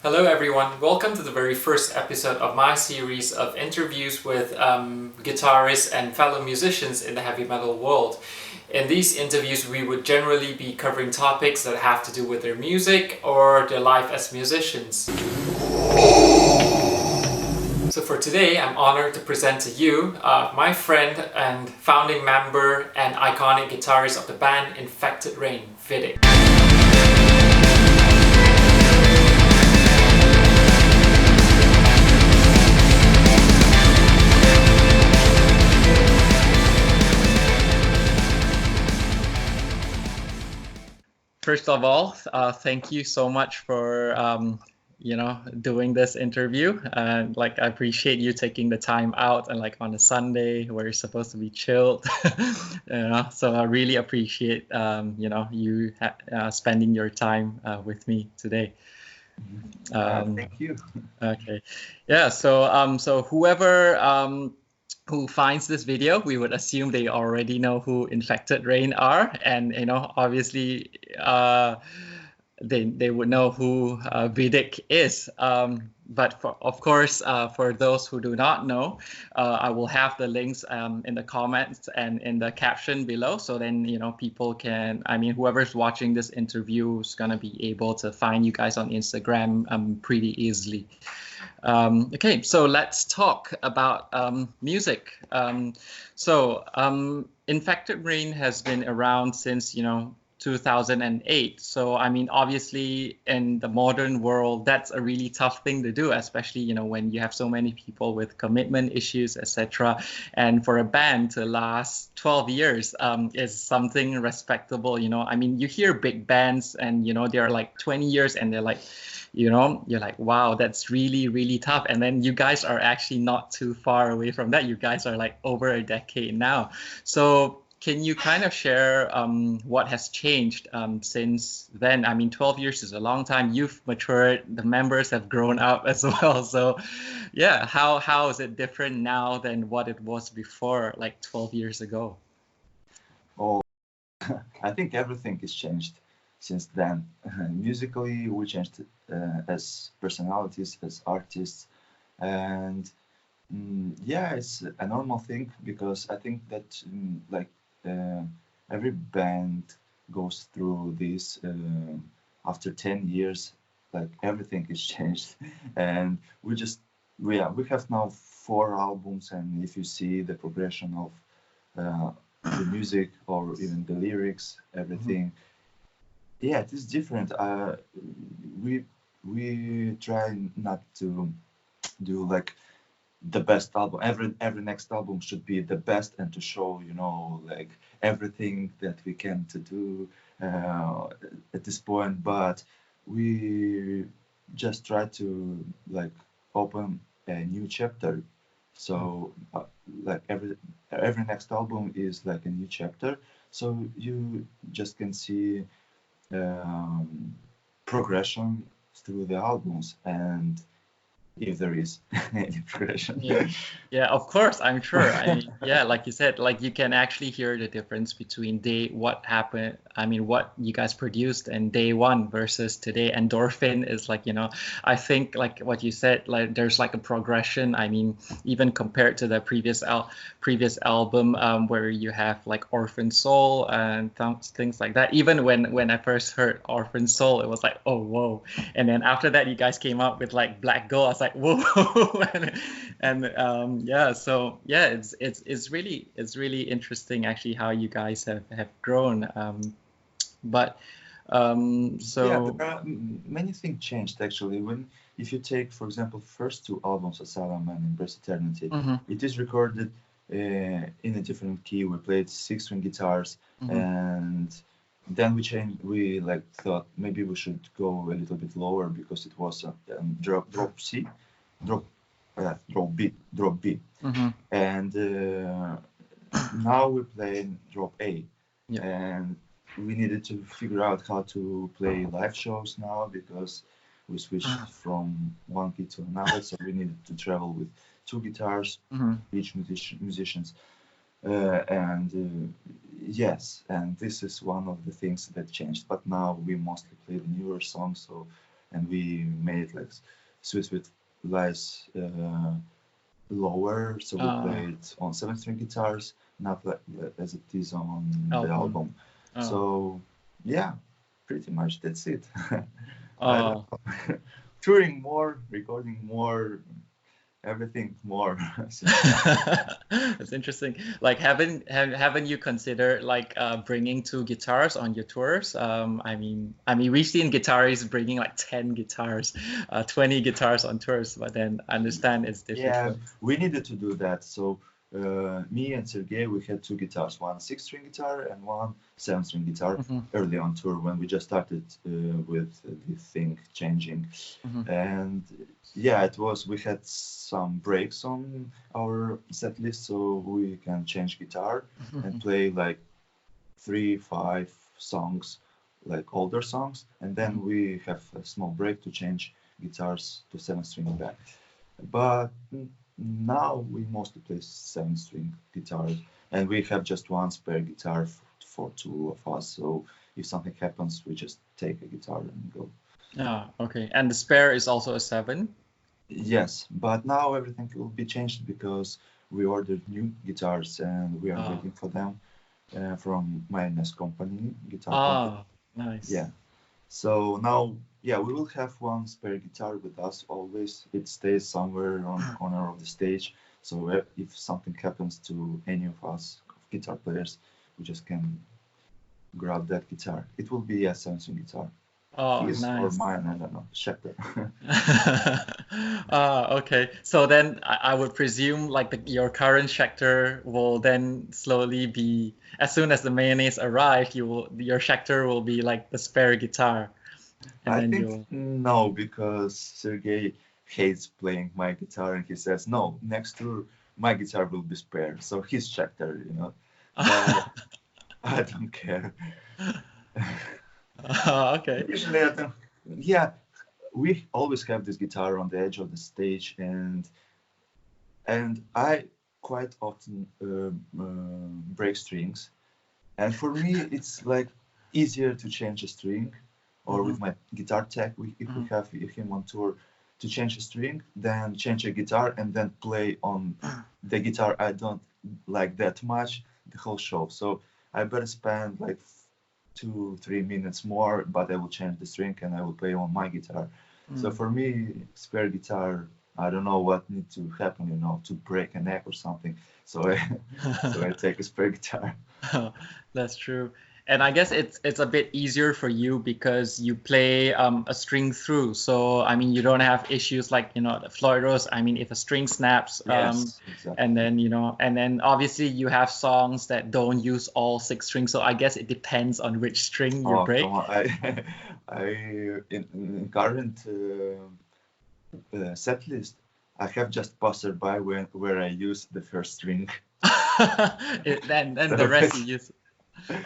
Hello everyone, welcome to the very first episode of my series of interviews with guitarists and fellow musicians in the heavy metal world. In these interviews we would generally be covering topics that have to do with their music or their life as musicians. So for today I'm honored to present to you my friend and founding member and iconic guitarist of the band Infected Rain, Vidick. First of all, thank you so much for doing this interview. And I appreciate you taking the time out and on a Sunday where you're supposed to be chilled. So I really appreciate you spending your time with me today. Thank you. Okay, yeah. So whoever who finds this video, we would assume they already know who Infected Rain are, and obviously they would know who Vidick is. But of course, for those who do not know, I will have the links in the comments and in the caption below, so then people can, whoever's watching this interview is gonna be able to find you guys on Instagram pretty easily. Okay, so let's talk about music. Infected Rain has been around since 2008. So obviously in the modern world, that's a really tough thing to do, especially when you have so many people with commitment issues, etc. And for a band to last 12 years is something respectable. You hear big bands and they're like 20 years and they're like, you're like, wow, that's really, really tough. And then you guys are actually not too far away from that. You guys are like over a decade now. So can you kind of share what has changed since then? 12 years is a long time. You've matured. The members have grown up as well. So yeah, how is it different now than what it was before, like 12 years ago? Oh, I think everything has changed since then. Musically, we changed as personalities, as artists, and yeah, it's a normal thing because I think that every band goes through this after 10 years. Like everything is changed, and we have now 4 albums, and if you see the progression of the music or even the lyrics, everything, yeah, it is different. We try not to do like the best album. Every next album should be the best and to show like everything that we can to do at this point. But we just try to like open a new chapter. So like every next album is like a new chapter. So you just can see progression through the albums, and if there is any progression. Yeah, of course, I'm sure. Yeah, like you said, like you can actually hear the difference between what happened, what you guys produced and day one versus today. Endorphin is like, I think like what you said, like there's like a progression. Even compared to the previous album where you have like Orphan Soul and things like that. Even when I first heard Orphan Soul, it was like, oh, whoa. And then after that, you guys came up with like Black Gold. I was like, whoa. Yeah, so yeah, it's really interesting actually how you guys have grown. So yeah, there are many things changed actually. If you take, for example, first 2 albums, Asylum and Embrace Eternity, it is recorded in a different key. We played 6-string guitars, and then we changed. We like thought maybe we should go a little bit lower because it was a drop C, drop B, and now we play drop A, and we needed to figure out how to play live shows now because we switched from one key to another, so we needed to travel with 2 guitars, each musicians, and yes, and this is one of the things that changed. But now we mostly play the newer songs, so and we made like Sweet Lies lower, so we played on 7-string guitars, not like as it is on the album. So yeah, pretty much that's it. I don't know. Touring more, recording more, everything more. That's interesting. Like, haven't you considered like bringing two guitars on your tours? I mean, we've seen guitarists bringing like 10 guitars, 20 guitars on tours, but then I understand it's difficult. Yeah, we needed to do that. So me and Sergey, we had two guitars, one 6-string guitar and one 7-string guitar early on tour when we just started with the thing changing. And yeah, we had some breaks on our set list, so we can change guitar and play like 3-5 songs, like older songs, and then we have a small break to change guitars to 7-string back. But now we mostly play 7-string guitars, and we have just one spare guitar for two of us. So if something happens, we just take a guitar and go. Okay. And the spare is also a 7? Yes, but now everything will be changed because we ordered new guitars and we are waiting for them from my NES company, guitar company. Nice. Yeah. So now, yeah, we will have one spare guitar with us always. It stays somewhere on the corner of the stage. So if something happens to any of us guitar players, we just can grab that guitar. It will be a 7-string guitar. His nice. or mine, I don't know, Chapter. Okay. So then I would presume like your current Schecter will then slowly be, as soon as the mayonnaise arrive, your Schecter will be like the spare guitar. And I then think no, because Sergey hates playing my guitar and he says, no, next tour my guitar will be spare. So he's Schecter, you know. But I don't care. Okay. Usually I don't. Yeah, we always have this guitar on the edge of the stage, and I quite often break strings, and for me it's like easier to change a string, or with my guitar tech, if we have him on tour, to change a string, then change a guitar, and then play on the guitar I don't like that much the whole show. So I better spend like 2-3 minutes more, but I will change the string and I will play on my guitar. So for me, spare guitar, I don't know what needs to happen, you know, to break a neck or something. So I take a spare guitar. That's true. And I guess it's a bit easier for you because you play a string through. So I mean, you don't have issues like, you know, the Floyd Rose. I mean, if a string snaps, Yes, exactly. and then, you know, and then obviously you have songs that don't use all 6 strings. So I guess it depends on which string you break. Come on. In current set list, I have just Passerby where I use the first string. Then the rest you use.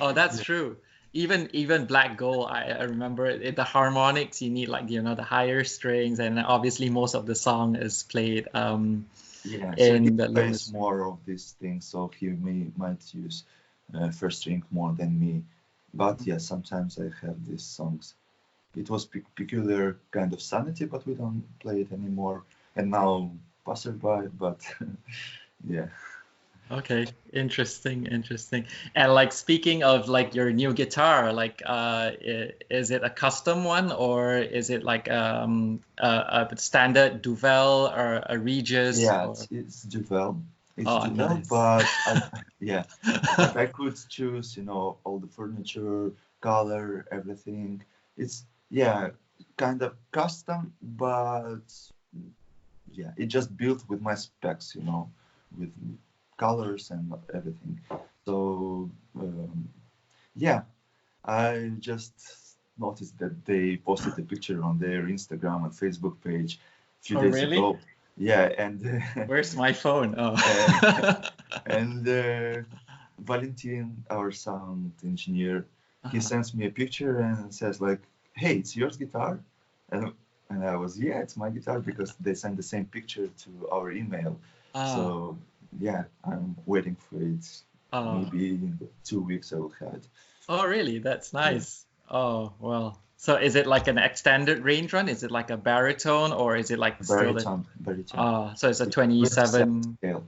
Oh, that's true. Even Black Gold, I remember it, the harmonics, you need like, you know, the higher strings, and obviously most of the song is played in the plays more of these things, so he might use first string more than me. But yeah, sometimes I have these songs. It was peculiar kind of Sanity, but we don't play it anymore. And now Passerby, but yeah. Okay, interesting. And like, speaking of like your new guitar, like is it a custom one, or is it like a standard Duvel or a Regis? Yeah, it's Duvel. It's Duvel, nice. But but I could choose, you know, all the furniture, color, everything. It's kind of custom, but yeah, it just built with my specs, you know, with colors and everything. So I just noticed that they posted a picture on their Instagram and Facebook page a few days ago. Yeah, and where's my phone? and Valentin, our sound engineer, he sends me a picture and says like, "Hey, it's your guitar," and I was, "Yeah, it's my guitar," because they sent the same picture to our email. So yeah, I'm waiting for it. Maybe in 2 weeks I will have it. Oh, really? That's nice. Yeah. Oh, well, So is it like an extended range one? Is it like a baritone or is it like still the Baritone. so it's a With 27 scale.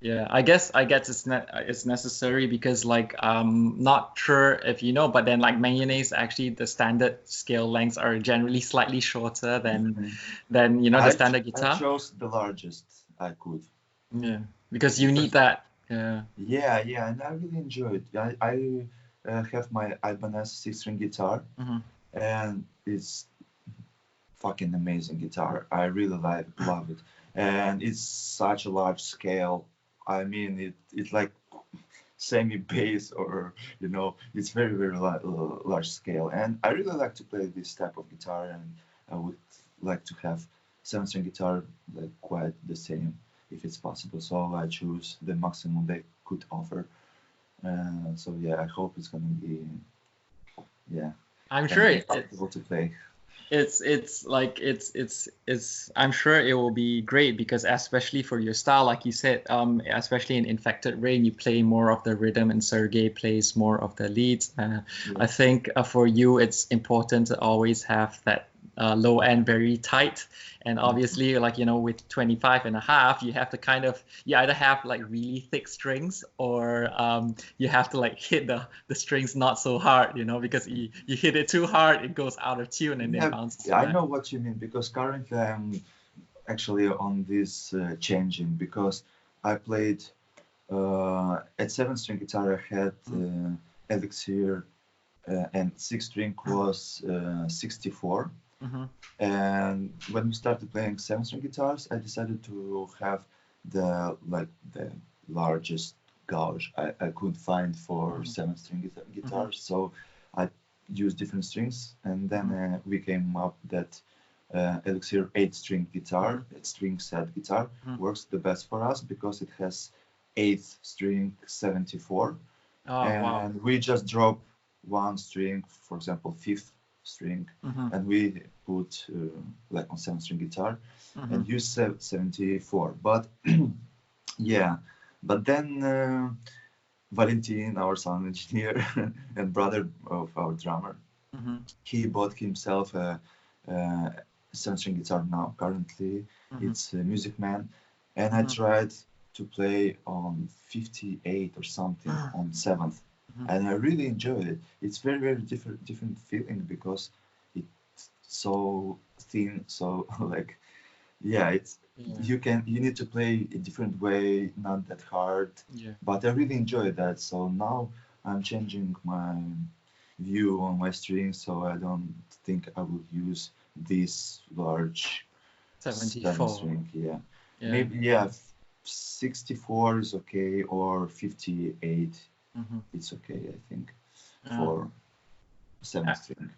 Yeah, I guess it's necessary because like not sure if you know, but then like mayonnaise actually the standard scale lengths are generally slightly shorter than the standard I guitar. chose the largest I could. Yeah, because you need that. Yeah. Yeah, and I really enjoy it. I have my Ibanez 6-string guitar, and it's fucking amazing guitar. I really love it, and it's such a large scale. I mean, it's like semi bass, or it's very large scale, and I really like to play this type of guitar, and I would like to have 7-string guitar like quite the same if it's possible. So I choose the maximum they could offer. So yeah, I hope it's gonna be I'm sure possible to play. I'm sure it will be great because especially for your style, like you said, especially in Infected Rain, you play more of the rhythm and Sergey plays more of the leads. I think for you, it's important to always have that low end very tight. And obviously, like, with 25.5, you have to you either have like really thick strings or you have to like hit the strings not so hard, because you hit it too hard, it goes out of tune and then bounces I back. know what you mean, because currently I'm actually on this changing, because I played at 7-string guitar I had Elixir, and 6-string was 64. And when we started playing 7-string guitars, I decided to have the largest gauge I could find for 7-string guitars. So I used different strings, and then we came up that Elixir 8-string guitar, 8-string set guitar, works the best for us because it has 8th string 74. And we just drop one string, for example, 5th string, and we put like on 7-string guitar and use 74. But but then Valentin, our sound engineer and brother of our drummer, he bought himself a 7-string guitar now. Currently, it's a Music Man, and I tried to play on 58 or something on 7th, and I really enjoyed it. It's very different feeling because it's so thin, so like you need to play a different way, not that hard. But I really enjoy that. So now I'm changing my view on my strings, so I don't think I would use this large 7-string. Maybe 64 is okay, or 58 it's okay, I think, for 7-string.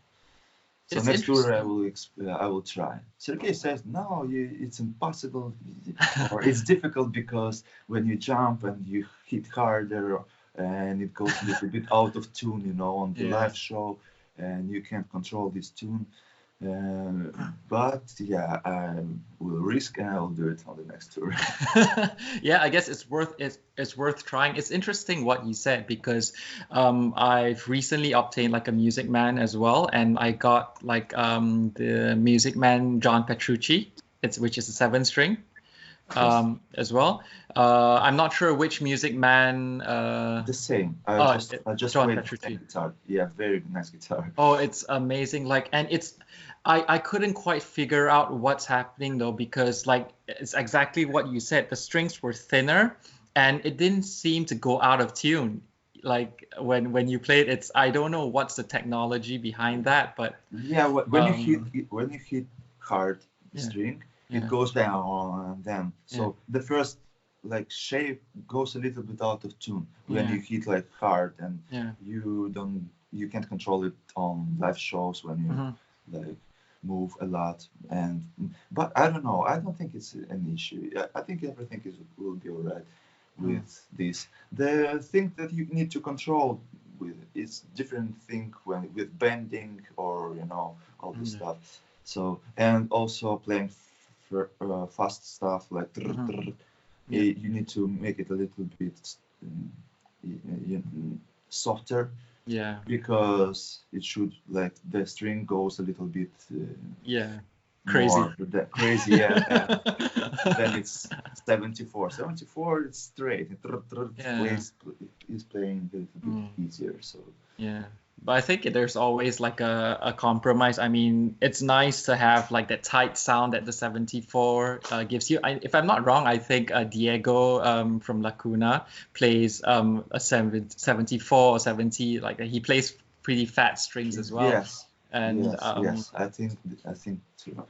So next tour I will try. Sergey says no, it's impossible, or it's difficult because when you jump and you hit harder and it goes a little bit out of tune, on the live show, and you can't control this tune. But I will risk, and I will do it on the next tour. I guess it's worth trying. It's interesting what you said because I've recently obtained like a Music Man as well, and I got like the Music Man John Petrucci, which is a 7-string. As well. I'm not sure which Music Man. The same. I just played the same guitar. Yeah, very nice guitar. Oh, it's amazing. And I couldn't quite figure out what's happening though, because like it's exactly what you said. The strings were thinner, and it didn't seem to go out of tune. Like when you played, I don't know what's the technology behind that, but when you hit hard string, it goes down and then. So the first shape goes a little bit out of tune when you hit hard, and you can't control it on live shows when you move a lot. But I don't know. I don't think it's an issue. I think everything will be alright with this. The thing that you need to control is different thing with bending or all this stuff. So, and also playing fast stuff like you need to make it a little bit softer Yeah. because it should, like, the string goes a little bit Yeah. Crazy. more crazy, yeah, and then it's 74. 74, it's straight. It Yeah. is playing a little bit easier. So Yeah. But I think there's always like a compromise. I mean, it's nice to have like that tight sound that the 74 gives you. If I'm not wrong, I think Diego from Lacuna plays a 74 or 70. Like he plays pretty fat strings as well. yes, And yes. I think too. yeah.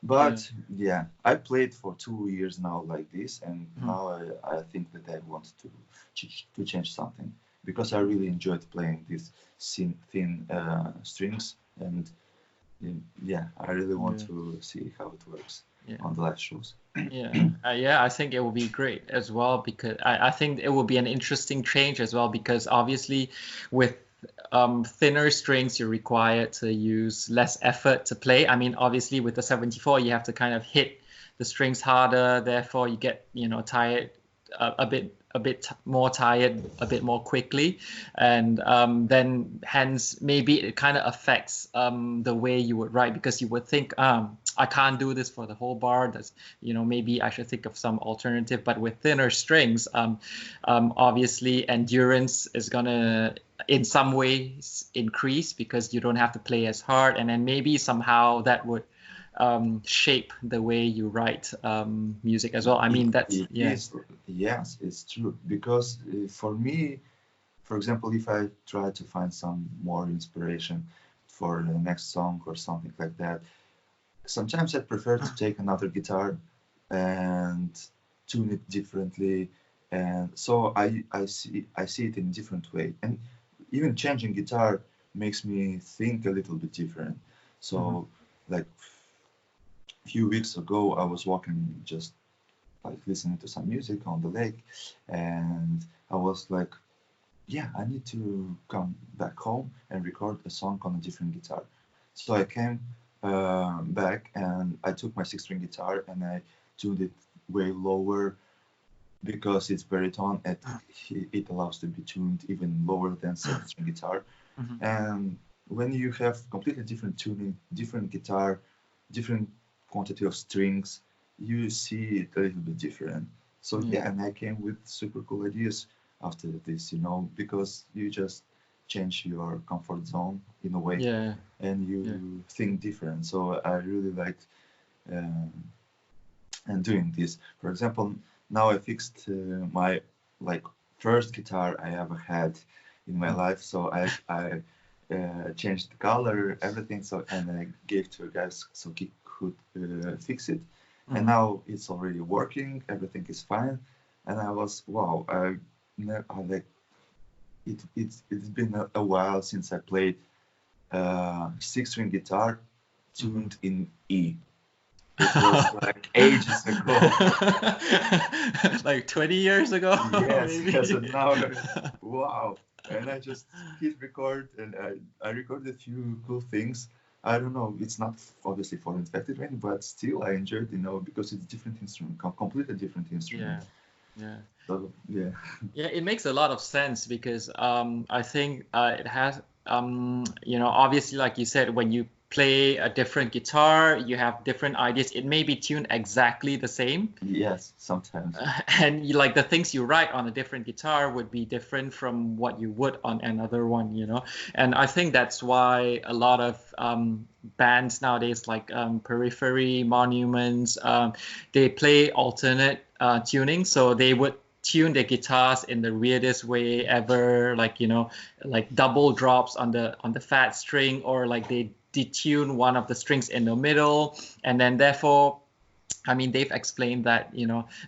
But yeah, I played for 2 years now like this, and Mhm. now I think that I want to change something because I really enjoyed playing these thin strings, and yeah, I really want Yeah. to see how it works Yeah. on the live shows. Yeah, I think it will be great as well because I think it will be an interesting change as well because obviously with thinner strings you're required to use less effort to play. I mean, obviously with the 74 you have to kind of hit the strings harder, therefore you get, tired a bit more tired a bit more quickly, and then hence maybe it kind of affects the way you would write because you would think I can't do this for the whole bar. That's maybe I should think of some alternative. But with thinner strings, obviously endurance is gonna in some ways increase because you don't have to play as hard, and then maybe somehow that would shape the way you write music as well. I mean, Yes, it's true. Because for me, for example, if I try to find some more inspiration for the next song or something like that, sometimes I prefer to take another guitar and tune it differently, and so I see it in a different way. And even changing guitar makes me think a little bit different. So, like a few weeks ago, I was walking, just like listening to some music on the lake, and I was like, yeah, I need to come back home and record a song on a different guitar. So I came back and I took my 6-string guitar and I tuned it way lower because it's baritone and it allows to be tuned even lower than 7-string guitar. And when you have completely different tuning, different guitar, different quantity of strings, you see it a little bit different. So yeah, and I came with super cool ideas after this, because you just change your comfort zone in a way, and you think different. So I really liked and doing this. For example, now I fixed my first guitar I ever had in my life. So I changed the color, everything. So and I gave to a guy so he could fix it. And now it's already working. Everything is fine. And I was wow. It's been a while since I played 6-string guitar tuned in E. It was like ages ago. Like 20 years ago? Yes, and now, wow. And I just hit record, and I recorded a few cool things. I don't know, it's not obviously for Infected Rain, but still I enjoyed, because it's a different instrument, completely different instrument. Yeah. So, yeah. Yeah, it makes a lot of sense because I think it has, obviously, like you said, when you play a different guitar, you have different ideas. It may be tuned exactly the same. Yes, sometimes. And like the things you write on a different guitar would be different from what you would on another one. And I think that's why a lot of bands nowadays, like Periphery, Monuments, they play alternate tuning. So they would tune their guitars in the weirdest way ever, like like double drops on the fat string, or like they detune one of the strings in the middle, and then therefore, I mean, they've explained that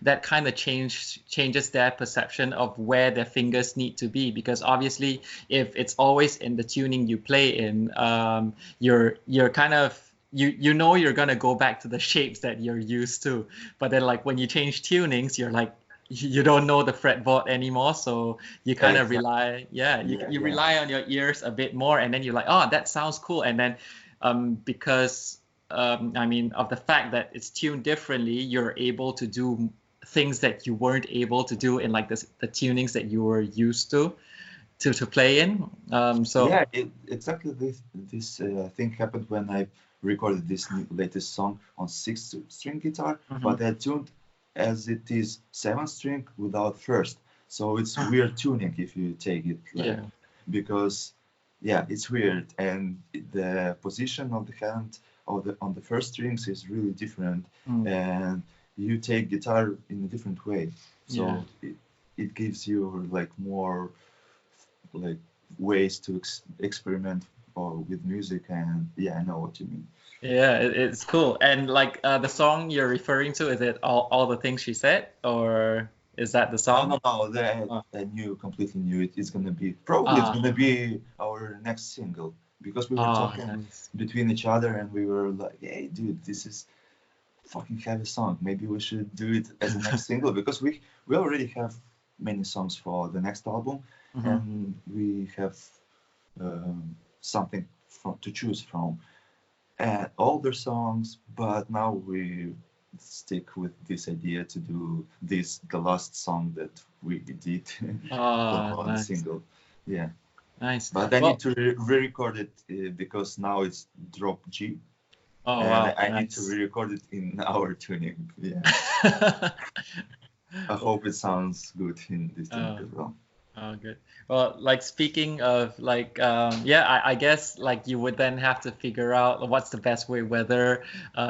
that kind of changes their perception of where their fingers need to be, because obviously if it's always in the tuning you play in, you're kind of you're gonna go back to the shapes that you're used to, but then like when you change tunings, you're like you don't know the fretboard anymore, so you kind of rely rely on your ears a bit more, and then you're like, oh, that sounds cool, and then because I mean, of the fact that it's tuned differently, you're able to do things that you weren't able to do in like the tunings that you were used to. to play in. So Yeah, exactly this thing happened when I recorded this latest song on 6-string guitar, but I tuned as it is 7-string without first. So it's weird tuning if you take it like, because yeah, it's weird, and the position of the hand on the first strings is really different, and you take guitar in a different way. So it gives you like more like ways to experiment with music, and yeah, I know what you mean. yeah, it's cool. And like the song you're referring to, is it all the things she said, or is that the song? No, I knew completely new. It's gonna be probably it's gonna be our next single, because we were talking between each other and we were like, hey, dude, this is fucking heavy song. Maybe we should do it as a next single, because we already have many songs for the next album, and we have something to choose from, and older songs. But now we stick with this idea to do the last song that we did on the single. Yeah. Nice. But I need to re-record it because now it's drop G. Oh, and wow. I need to re-record it in our tuning. Yeah. I hope it sounds good in this tuning as well. Oh, good. Well, like speaking of like, I guess like you would then have to figure out what's the best way, whether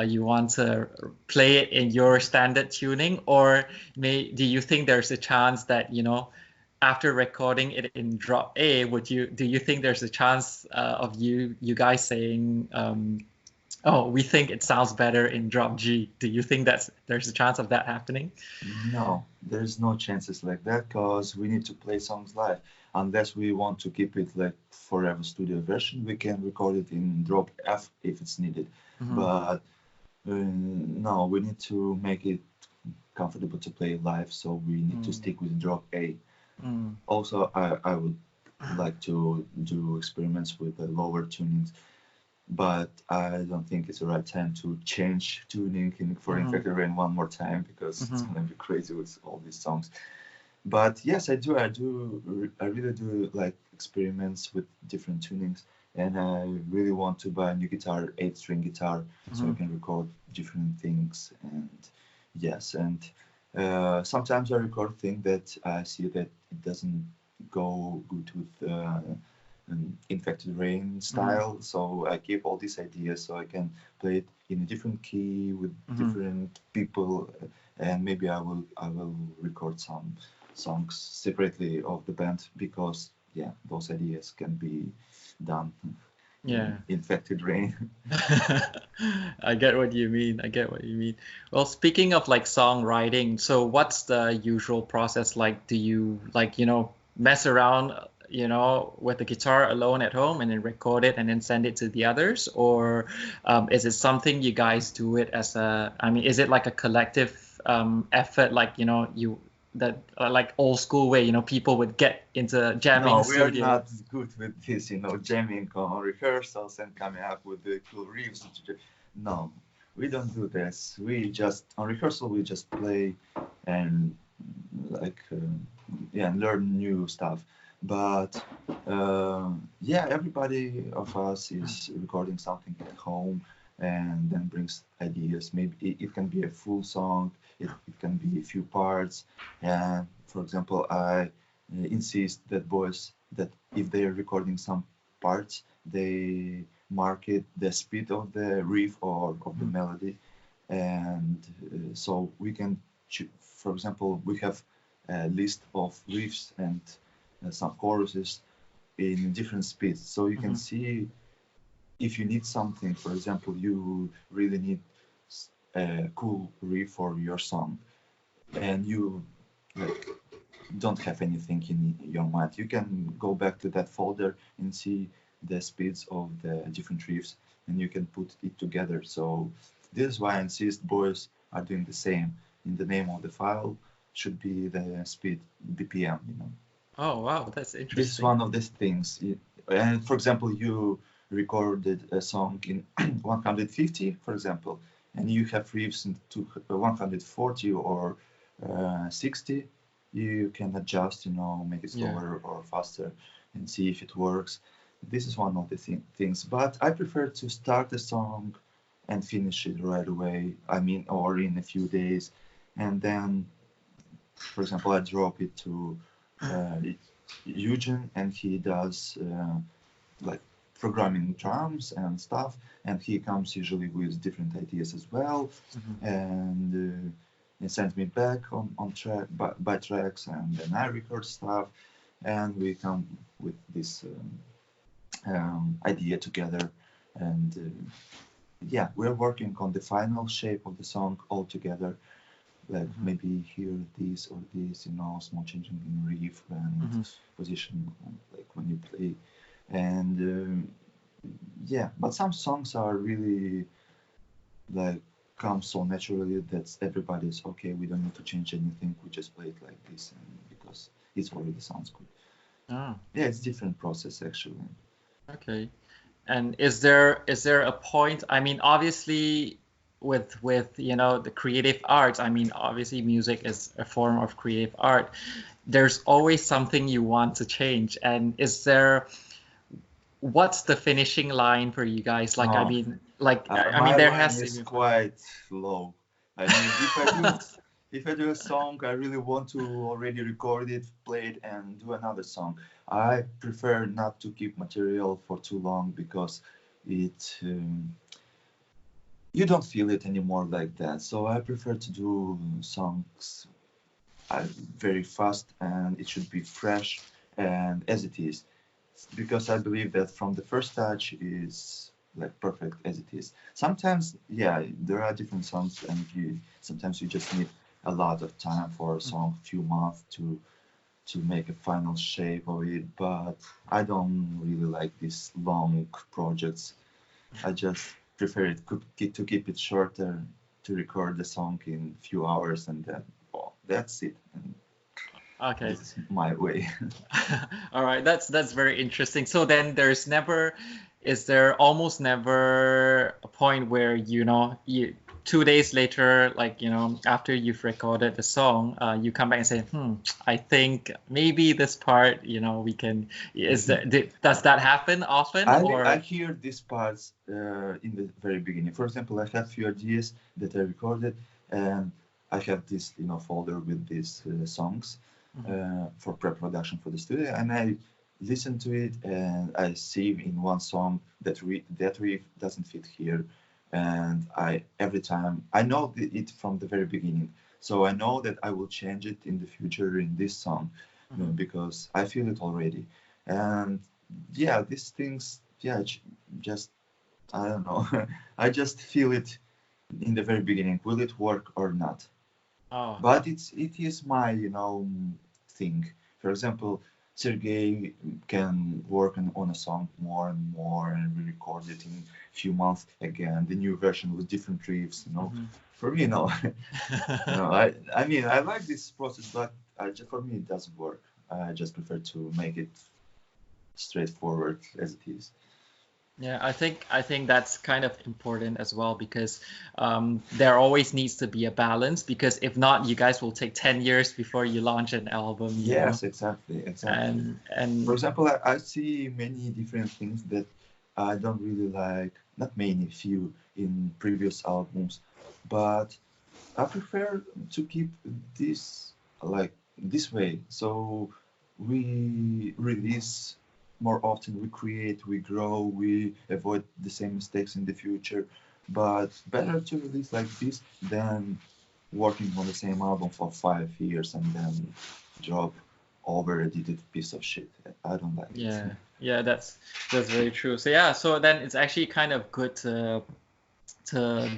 you want to play it in your standard tuning, or do you think there's a chance that, you know, after recording it in drop A, do you think there's a chance of you guys saying, oh, we think it sounds better in drop G? Do you think there's a chance of that happening? No, there's no chances like that, because we need to play songs live. Unless we want to keep it like forever studio version, we can record it in drop F if it's needed. But no, we need to make it comfortable to play live, so we need to stick with drop A. Also, I would like to do experiments with the lower tunings, but I don't think it's the right time to change tuning for Infected Rain one more time, because it's gonna be crazy with all these songs. But yes, I really do like experiments with different tunings, and I really want to buy a new guitar, 8-string guitar, so I can record different things. And yes, and sometimes I record things that I see that it doesn't go good with Infected Rain style, so I keep all these ideas so I can play it in a different key with different people, and maybe I will record some songs separately of the band, because yeah, those ideas can be done in Infected Rain. I get what you mean. Well, speaking of like songwriting, so what's the usual process like? Do you like, you know, mess around, you know, with the guitar alone at home and then record it and then send it to the others, or is it something you guys do it as is it like a collective effort, like, you know, like old school way, you know, people would get into jamming? No, we are not good with this, you know, jamming on rehearsals and coming up with the cool riffs. No, we don't do this. We just, on rehearsal, we just play and like, learn new stuff. But yeah, everybody of us is recording something at home and then brings ideas. Maybe it can be a full song, it can be a few parts. And for example, I insist that boys, that if they're recording some parts, they mark it the speed of the riff or of the melody. And so we can, for example, we have a list of riffs and some choruses in different speeds, so you can see if you need something. For example, you really need a cool riff for your song, and you like, don't have anything in your mind, you can go back to that folder and see the speeds of the different riffs, and you can put it together. So this is why I insist boys are doing the same. In the name of the file should be the speed, BPM, you know. Oh, wow, that's interesting. This is one of these things. And for example, you recorded a song in 150, for example, and you have riffs in 140 or 60. You can adjust, you know, make it slower or faster. and see if it works. This is one of the things. But I prefer to start a song and finish it right away. I mean, or in a few days, and then, for example, I drop it to Eugen, and he does like programming drums and stuff, and he comes usually with different ideas as well, and he sends me back on track by tracks, and then I record stuff, and we come with this idea together, and yeah, we're working on the final shape of the song all together. Like maybe here this or this, small changing in riff and position, like when you play, and yeah. But some songs are really like come so naturally that everybody's okay. We don't need to change anything. We just play it like this, and because it already sounds good. Ah. Yeah, it's different process actually. Okay. And is there a point? I mean, obviously, with the creative arts, I mean, obviously, music is a form of creative art. There's always something you want to change. And what's the finishing line for you guys? Like, I mean, my there line has to is be. quite low. I mean, if I do a song, I really want to already record it, play it, and do another song. I prefer not to keep material for too long because it you don't feel it anymore like that. So I prefer to do songs very fast, and it should be fresh and as it is, because I believe that from the first touch is like perfect as it is. Sometimes, yeah, there are different songs, and sometimes you just need a lot of time for a song, a few months to make a final shape of it. But I don't really like these long projects. I just prefer it to keep it shorter, to record the song in a few hours, and then that's it. And Okay. this is my way. All right, that's very interesting. So then is there almost never a point where you 2 days later, like after you've recorded the song, you come back and say, I think maybe this part, we can. Does that happen often? I hear these parts in the very beginning. For example, I have few ideas that I recorded, and I have this folder with these songs for pre-production for the studio, and I listen to it, and I see in one song that riff doesn't fit here, and every time I know it from the very beginning, so I know that I will change it in the future in this song, because I feel it already, and yeah, these things, yeah, just I don't know, I just feel it in the very beginning. Will it work or not? Oh. But it is my thing. For example, Sergey can work on a song more and more, and we record it in a few months again, the new version with different riffs. For me, no. I mean, I like this process, but for me it doesn't work. I just prefer to make it straightforward as it is. Yeah, I think that's kind of important as well, because there always needs to be a balance, because if not, you guys will take 10 years before you launch an album. Yes, exactly. And for example, I see many different things that I don't really like, not many, few in previous albums, but I prefer to keep this like this way. So we release more often, we create, we grow, we avoid the same mistakes in the future. But better to release like this than working on the same album for 5 years and then drop over-edited piece of shit. I don't like it. Yeah, that's very true. So yeah, so then it's actually kind of good to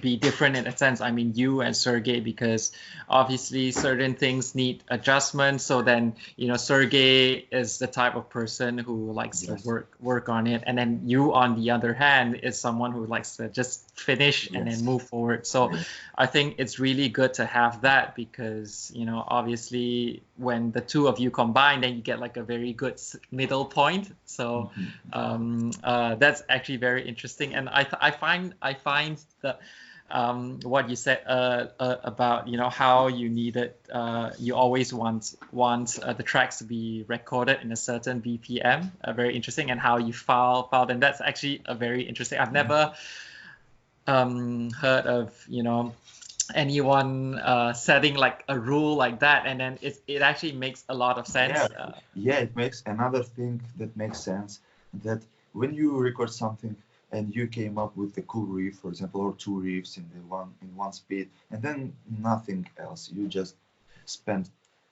be different in a sense. I mean, you and Sergey, because obviously certain things need adjustment. So then, Sergey is the type of person who likes to work on it. And then you, on the other hand, is someone who likes to just finish and then move forward. So I think it's really good to have that, because, obviously when the two of you combine, then you get like a very good middle point. So that's actually very interesting. And I find that what you said about how you needed you always want the tracks to be recorded in a certain BPM. Very interesting, and how you file them. That's actually a very interesting. I've never heard of anyone setting like a rule like that, and then it actually makes a lot of sense. Yeah, it makes another thing that makes sense, that when you record something and you came up with a cool riff, for example, or two riffs in one speed, and then nothing else, you just spend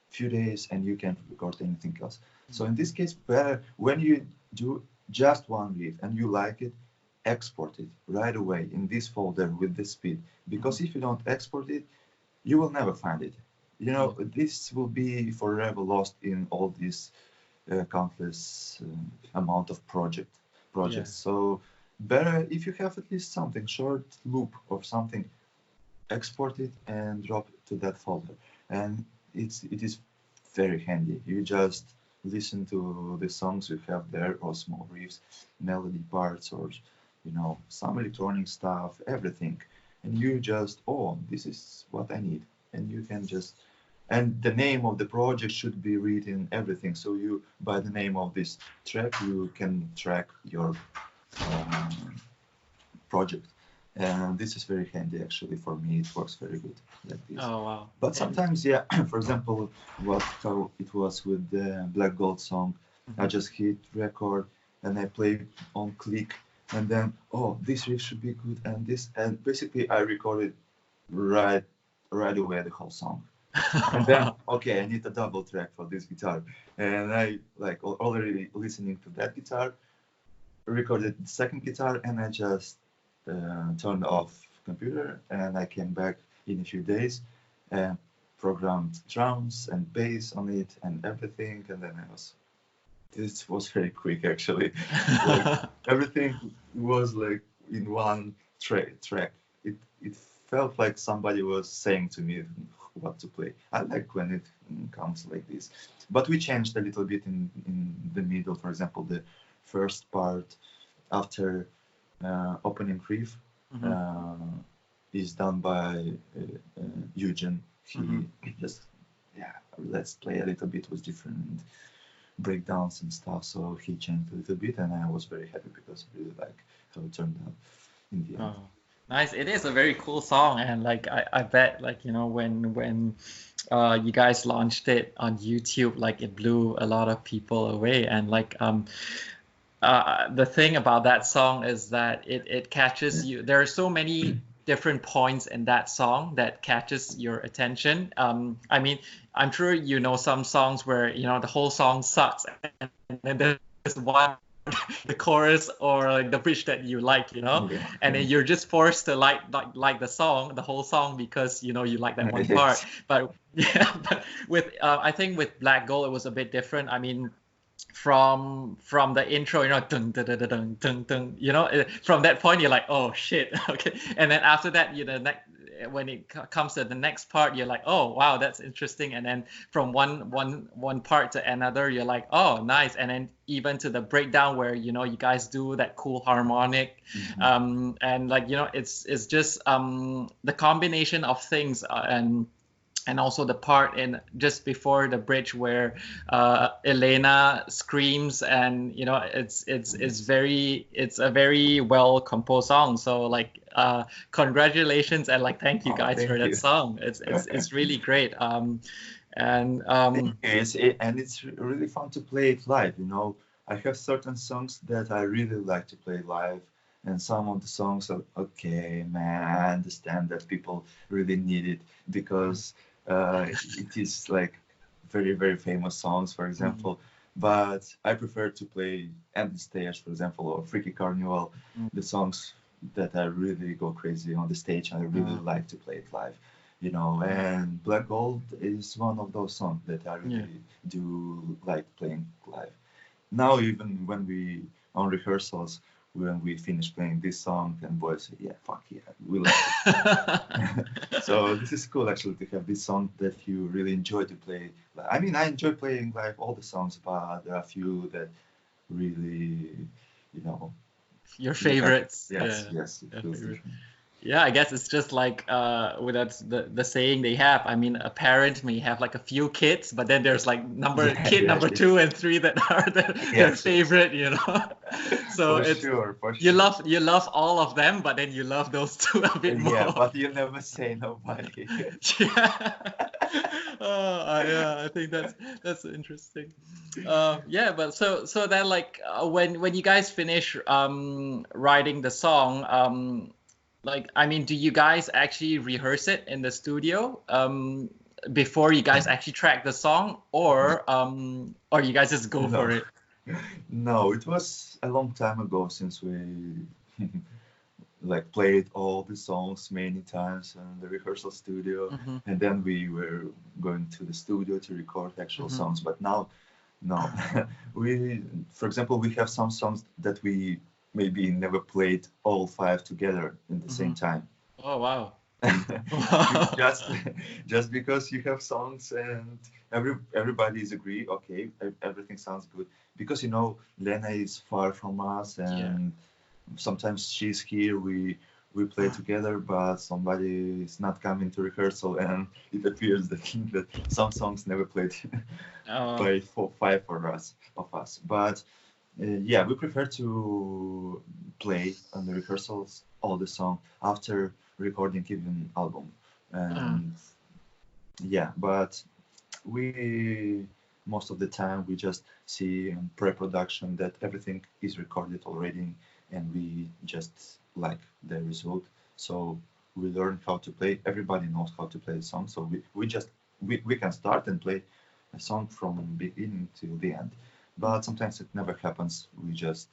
few days and you can't record anything else. So in this case, better when you do just one riff and you like it, export it right away in this folder with this speed, because if you don't export it, you will never find it. This will be forever lost in all these countless amount of projects. So better if you have at least something short loop or something, export it and drop it to that folder, and it is very handy. You just listen to the songs you have there, or small riffs, melody parts, or some electronic stuff, everything, and you just, oh, this is what I need, and you can just, and the name of the project should be written, everything, so you, by the name of this track, you can track your project. And this is very handy, actually. For me, it works very good like this. Oh, wow. But sometimes, yeah, for example, how it was with the Black Gold song, I just hit record and I play on click, and then, oh, this riff should be good, and basically I recorded right away the whole song. And then, okay, I need a double track for this guitar, and I like already listening to that guitar, recorded the second guitar, and I just turned off computer, and I came back in a few days and programmed drums and bass on it and everything, and then this was very quick, actually. Like, everything was like in one track. It felt like somebody was saying to me what to play. I like when it comes like this. But we changed a little bit in the middle. For example, the first part after opening riff is done by Eugen. He just, let's play a little bit with different breakdowns and stuff. So he changed a little bit, and I was very happy because I really like how it turned out in the end. Oh, nice. It is a very cool song, and like I bet, like when you guys launched it on YouTube, like it blew a lot of people away, and like the thing about that song is that it catches you. There are so many different points in that song that catches your attention. I mean, I'm sure some songs where the whole song sucks, and then there's one, the chorus or like the bridge that you like, and then you're just forced to like the whole song because you like that one part. But but with I think with Black Gold it was a bit different. I mean, from the intro, dun, dun, dun, dun, dun, dun, from that point you're like, oh shit, okay, and then after that, when it comes to the next part, you're like, oh wow, that's interesting, and then from one part to another, you're like, oh nice, and then even to the breakdown where you guys do that cool harmonic, and like it's just the combination of things, and also the part in just before the bridge where Elena screams, and it's a very well composed song. So like congratulations, and like thank you guys for that song. It's really great. It's really fun to play it live. I have certain songs that I really like to play live, and some of the songs are okay, man. I understand that people really need it because it is like very, very famous songs, for example. But I prefer to play End the Stage, for example, or Freaky Carnival, the songs that I really go crazy on the stage. I really like to play it live, and Black Gold is one of those songs that I really do like playing live. Now, even when we on rehearsals, when we finish playing this song, and boys say, yeah, fuck yeah, we like it. So this is cool, actually, to have this song that you really enjoy to play. I mean, I enjoy playing live all the songs, but there are a few that really, your favorites. Yes, it feels different. Yeah, I guess it's just like with the saying they have. I mean, a parent may have like a few kids, but then there's like Yeah, kid yeah, number yeah. 2 and 3 that are their Yes, yes. favorite, you know. So For it's sure, for you sure. love all of them, but then you love those two a bit Yeah, more. but you never say nobody. Yeah. Yeah, I think that's interesting. Yeah, but so then like when you guys finish writing the song, like I mean, do you guys actually rehearse it in the studio before you guys actually track the song, or you guys just go No, for it? no, it was a long time ago since we like played all the songs many times in the rehearsal studio, Mm-hmm, and then we were going to the studio to record actual mm-hmm. songs. But now, no, we, for example, we have some songs that we maybe never played all five together in the Mm-hmm. same time. Oh wow. just just because you have songs and everybody is agree, okay, everything sounds good, because Lena is far from us, Yeah. and sometimes she's here, we play together, but somebody is not coming to rehearsal, and it appears that, that some songs never played Oh. by five of us. But yeah, we prefer to play on the rehearsals all the song after recording even album. Mm, And yeah, but we most of the time we just see in pre-production that everything is recorded already, and we just like the result. So we learn how to play. Everybody knows how to play a song, so we can start and play a song from beginning till the end. But sometimes it never happens. We just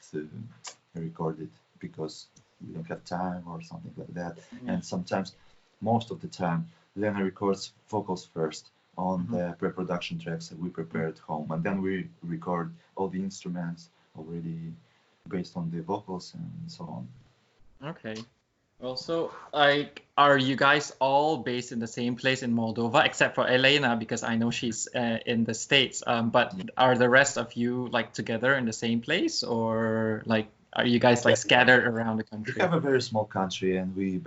record it because we don't have time or something like that. yeah. And sometimes, most of the time, Lena records vocals first on Mhm. the pre-production tracks that we prepare at home, and then we record all the instruments already based on the vocals and so on. Okay. Well, so like, are you guys all based in the same place in Moldova, except for Elena, because I know she's in the States. But are the rest of you like together in the same place, or like are you guys like Yeah, scattered around the we country? have a very small country, and we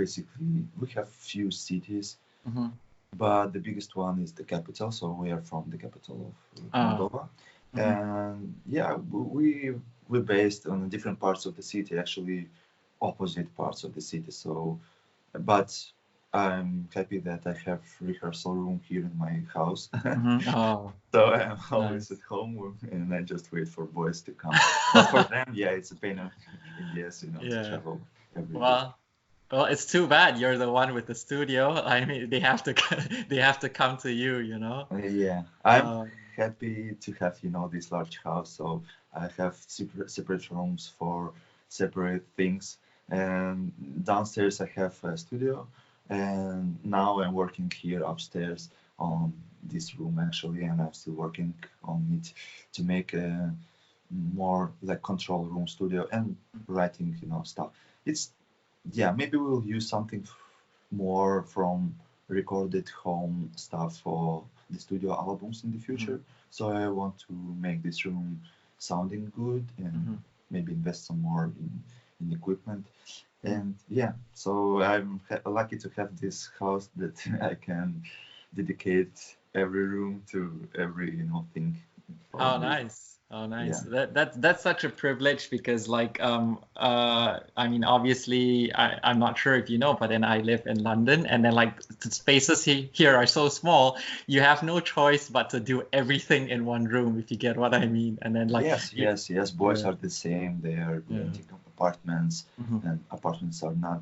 have few cities, Mm-hmm. but the biggest one is the capital. So we are from the capital of Uh, Moldova, mm-hmm. and yeah, we based on different parts of the city, actually opposite parts of the city. So, but I'm happy that I have rehearsal room here in my house. Mm-hmm. Oh, So I'm always at nice. home, and I just wait for boys to come. But for them, yeah, it's a pain in the ass, to Yeah. travel every day. Well, well, it's too bad you're the one with the studio. I mean, they have to they have to come to you, you know. Yeah, I'm Um, happy to have, this large house. So I have separate rooms for separate things. And downstairs I have a studio, and now I'm working here upstairs on this room actually, and I'm still working on it to make a more like control room studio and writing, stuff. It's Yeah, maybe we'll use something more from recorded home stuff for the studio albums in the mhm, future. So I want to make this room sounding good and mhm, maybe invest some more in equipment. mhm. And yeah, so I'm lucky to have this house that I can dedicate every room to every thing for Oh, music. nice. Oh, nice. Yeah. That's such a privilege because like I mean obviously I'm not sure if you know, but then I live in London and then like the spaces here are so small, you have no choice but to do everything in one room if you get what I mean. And then like Yes, you, yes, yes. Boys yeah, are the same. They are yeah. renting apartments, Hmm. and apartments are not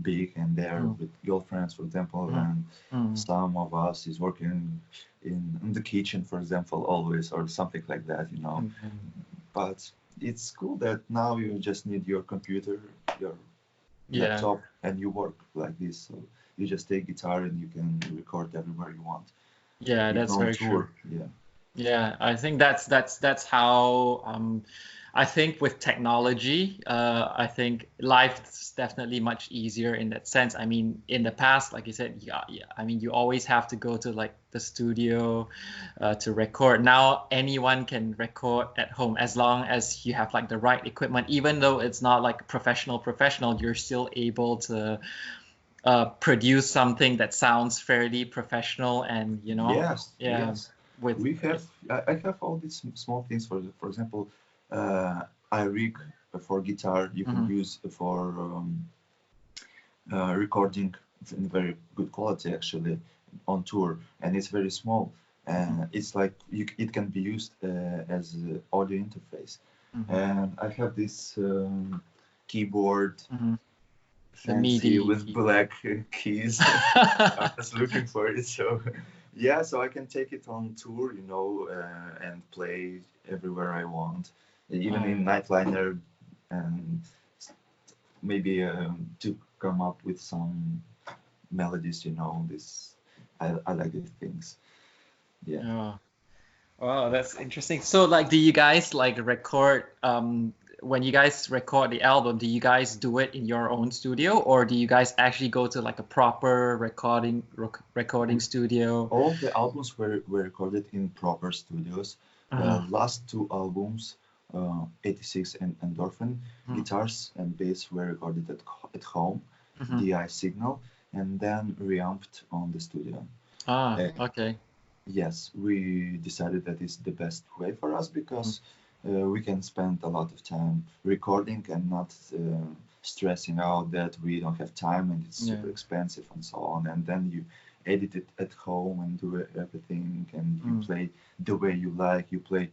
big, and they're Mm, with girlfriends, for example. mm, And mm, some of us is working in the kitchen, for example, always, or something like that. mm. But it's cool that now you just need your computer, your Yeah. laptop, and you work like this. So you just take guitar and you can record everywhere you want, Yeah, even that's on very true. tour. Yeah. Yeah, I think that's how I think with technology, I think life's definitely much easier in that sense. I mean, in the past, like you said, yeah, I mean, you always have to go to like the studio to record. Now anyone can record at home as long as you have like the right equipment. Even though it's not like professional, you're still able produce something that sounds fairly professional and Yes, yeah, yes. with We have. I have all these small things. For example, I rig for guitar. You can use for recording in very good quality actually on tour, and it's very small. And it's like it can be used as an audio interface. And I have this keyboard the fancy MIDI with keyboard. black keys. I was looking for it, so yeah, so I can take it on tour, and play everywhere I want, even in Nightliner, and maybe to come up with some melodies. This I like these things. Yeah. Oh, wow, that's interesting. So, like, do you guys like record when you guys record the album, do you guys do it in your own studio, or do you guys actually go to like a proper recording studio? All the albums were recorded in proper studios. The last two albums, 86 and Endorphin, guitars and bass were recorded at home, DI signal, and then reamped on the studio. Okay. Yes, we decided that is the best way for us because we can spend a lot of time recording and not stressing out that we don't have time and it's super expensive and so on. And then you edit it at home and do everything, and you play the way you like, you play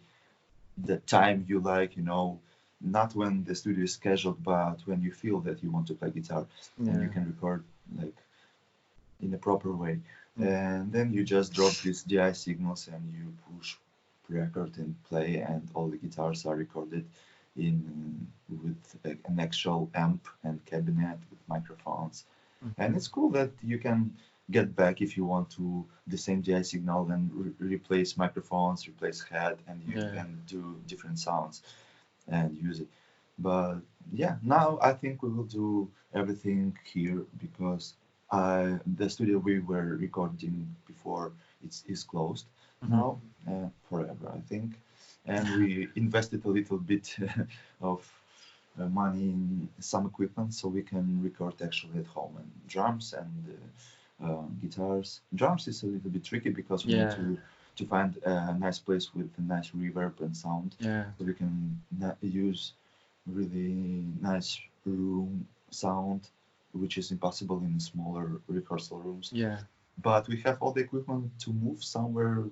the time you like, not when the studio is scheduled, but when you feel that you want to play guitar, and you can record like in a proper way. And then you just drop these DI signals and you push record and play, and all the guitars are recorded with an actual amp and cabinet with microphones. And it's cool that you can get back if you want to the same DI signal and replace microphones, replace head, and you can do different sounds and use it. But yeah, now I think we will do everything here because the studio we were recording before is closed now forever, I think. And we invested a little bit of money in some equipment so we can record actually at home, and drums and guitars. Drums is a little bit tricky because we need to find a nice place with a nice reverb and sound, so we can use really nice room sound, which is impossible in smaller rehearsal rooms. But we have all the equipment to move somewhere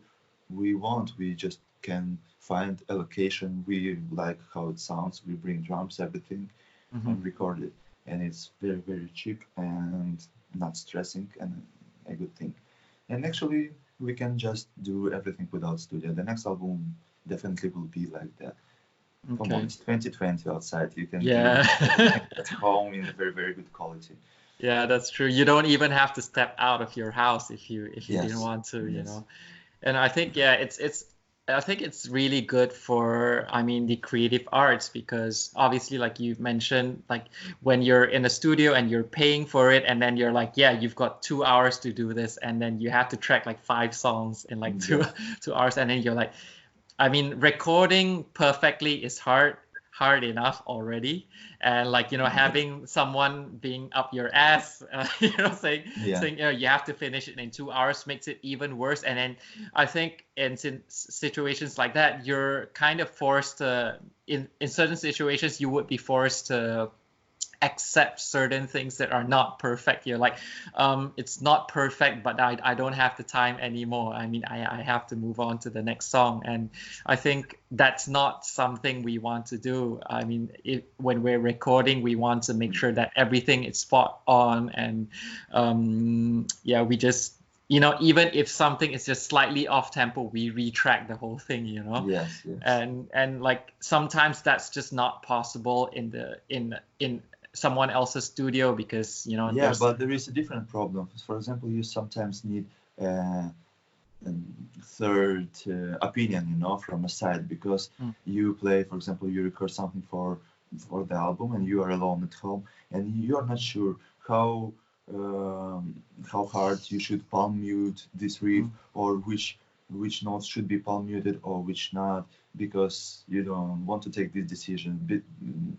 we want. We just can find a location we like how it sounds. We bring drums, everything, and record it. And it's very, very cheap and not stressing, and a good thing. And actually, we can just do everything without studio. The next album definitely will be like that. Come on, it's 2020 outside. You can do everything at home in a very, very good quality. Yeah, that's true. You don't even have to step out of your house if you didn't want to, And I think I think it's really good for, the creative arts, because obviously, like you mentioned, like when you're in a studio and you're paying for it, and then you're like, you've got 2 hours to do this, and then you have to track like 5 songs in like 2 hours, and then you're like, recording perfectly is hard enough already, and like having someone being up your ass, saying you have to finish it in 2 hours makes it even worse. And then I think in situations like that, you're kind of forced to, in certain situations, you would be forced to accept certain things that are not perfect. You're like, it's not perfect, but I don't have the time anymore. I have to move on to the next song. And I think that's not something we want to do. When we're recording, we want to make sure that everything is spot on. And we just, even if something is just slightly off tempo, we retrack the whole thing, Yes. And like sometimes that's just not possible in someone else's studio, because but there is a different problem. For example, you sometimes need a third opinion, from a side, because you play, for example, you record something for the album and you are alone at home and you are not sure how hard you should palm mute this riff, or which notes should be palm muted or which not, because you don't want to take this decision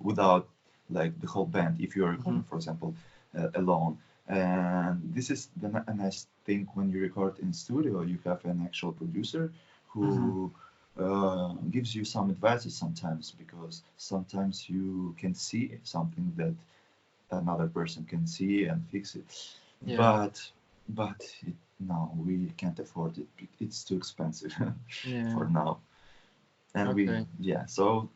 without like the whole band if you are recording, for example, alone. And this is a nice thing when you record in studio. You have an actual producer who gives you some advices sometimes, because sometimes you can see something that another person can see and fix it. Yeah. But no, we can't afford it. It's too expensive Yeah. for now. And Okay. so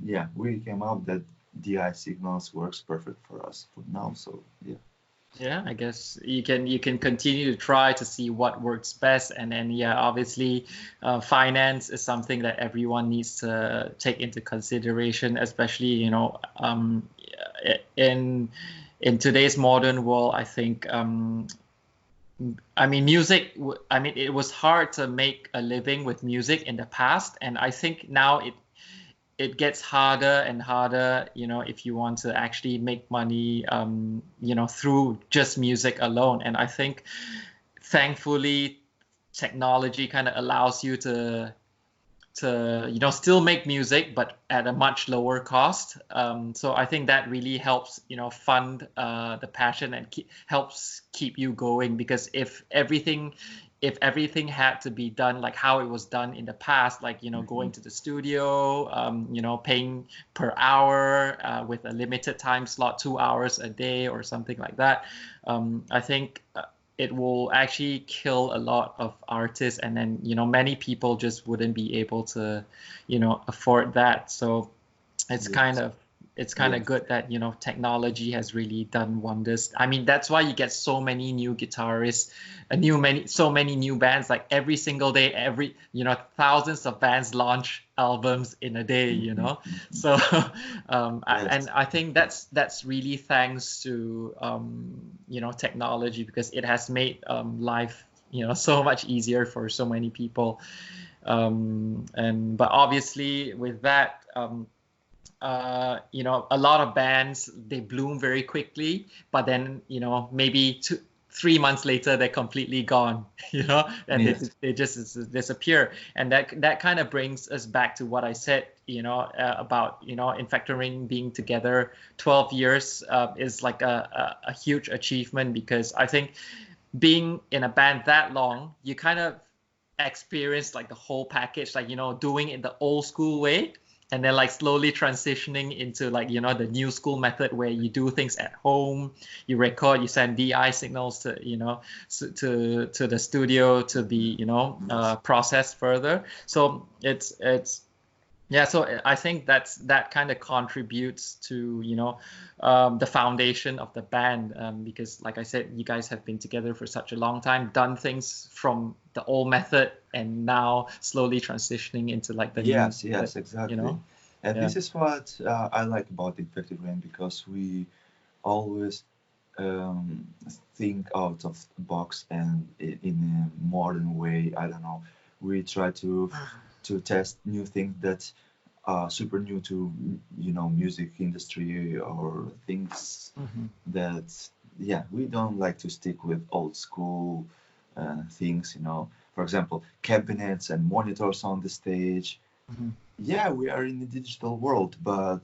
yeah, we came up that DI signals works perfect for us for now. So yeah. Yeah, I guess you can continue to try to see what works best, and then yeah, obviously, finance is something that everyone needs to take into consideration, especially in today's modern world. I think I mean I mean it was hard to make a living with music in the past, and I think now it gets harder and harder, if you want to actually make money, through just music alone. And I think, thankfully, technology kind of allows you to still make music, but at a much lower cost. So I think that really helps, fund the passion and helps keep you going. Because if everything had to be done like how it was done in the past, like going to the studio, paying per hour, with a limited time slot, 2 hours a day or something like that, I think it will actually kill a lot of artists, and then many people just wouldn't be able to afford that. So it's kind Yes. of it's kind of Yes. good that technology has really done wonders. I mean, that's why you get so many new guitarists, so many new bands. Like every single day, thousands of bands launch albums in a day. So and Yes. I think that's really thanks to technology, because it has made life so much easier for so many people. But obviously with that, a lot of bands, they bloom very quickly, but then maybe 3 months later they're completely gone, and Yes. they just disappear. And that kind of brings us back to what I said, about Infactoring being together 12 years, is like a huge achievement, because I think being in a band that long, you kind of experience like the whole package, like doing it the old school way, and then like slowly transitioning into like the new school method, where you do things at home, you record, you send DI signals to to the studio to be Yes. processed further. So it's yeah, so I think that kind of contributes to the foundation of the band, because like I said, you guys have been together for such a long time, done things from the old method, and now slowly transitioning into like the new Yes. method. Yes. Exactly. And Yeah. this is what I like about Infected Rain, because we always think out of the box, and in a modern way. I don't know. We try to test new things that are super new to music industry, or things Hmm. that yeah, we don't like to stick with old school things. For example, cabinets and monitors on the stage. Hmm. Yeah, we are in the digital world, but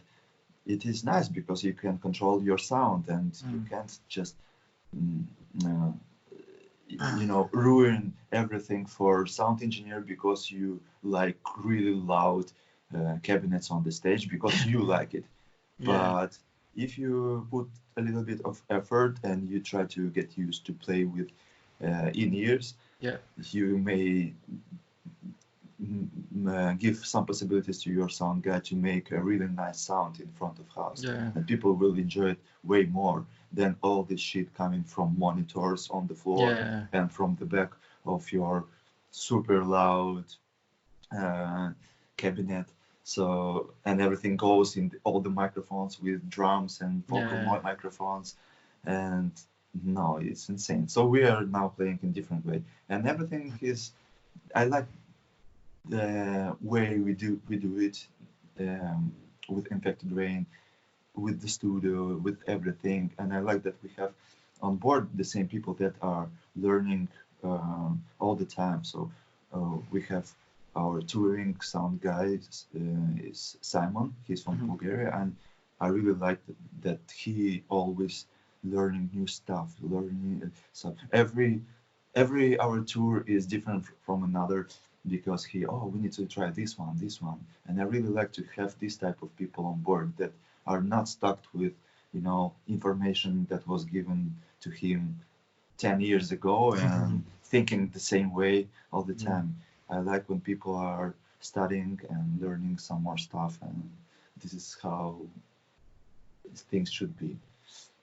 it is nice because you can control your sound, and you can't just mm, uh, ruin everything for sound engineer because you like really loud cabinets on the stage because you like it. Yeah. But if you put a little bit of effort and you try to get used to play with in-ears, Yeah. you may give some possibilities to your sound guy to make a really nice sound in front of house, Yeah. and people will enjoy it way more than all this shit coming from monitors on the floor Yeah. and from the back of your super loud uh, cabinet. So, and everything goes in all the microphones with drums and vocal Yeah. microphones, and no, it's insane. So we are now playing in different way, and everything is. I like the way we do it, um, with Infected Rain, with the studio, with everything, and I like that we have on board the same people that are learning all the time. So we have our touring sound guy is Simon. He's from Hmm. Bulgaria, and I really like that he always learning new stuff, learning stuff. Every our tour is different from another because we need to try this one, and I really like to have this type of people on board that are not stuck with information that was given to him 10 years ago and thinking the same way all the time. I like when people are studying and learning some more stuff, and this is how things should be,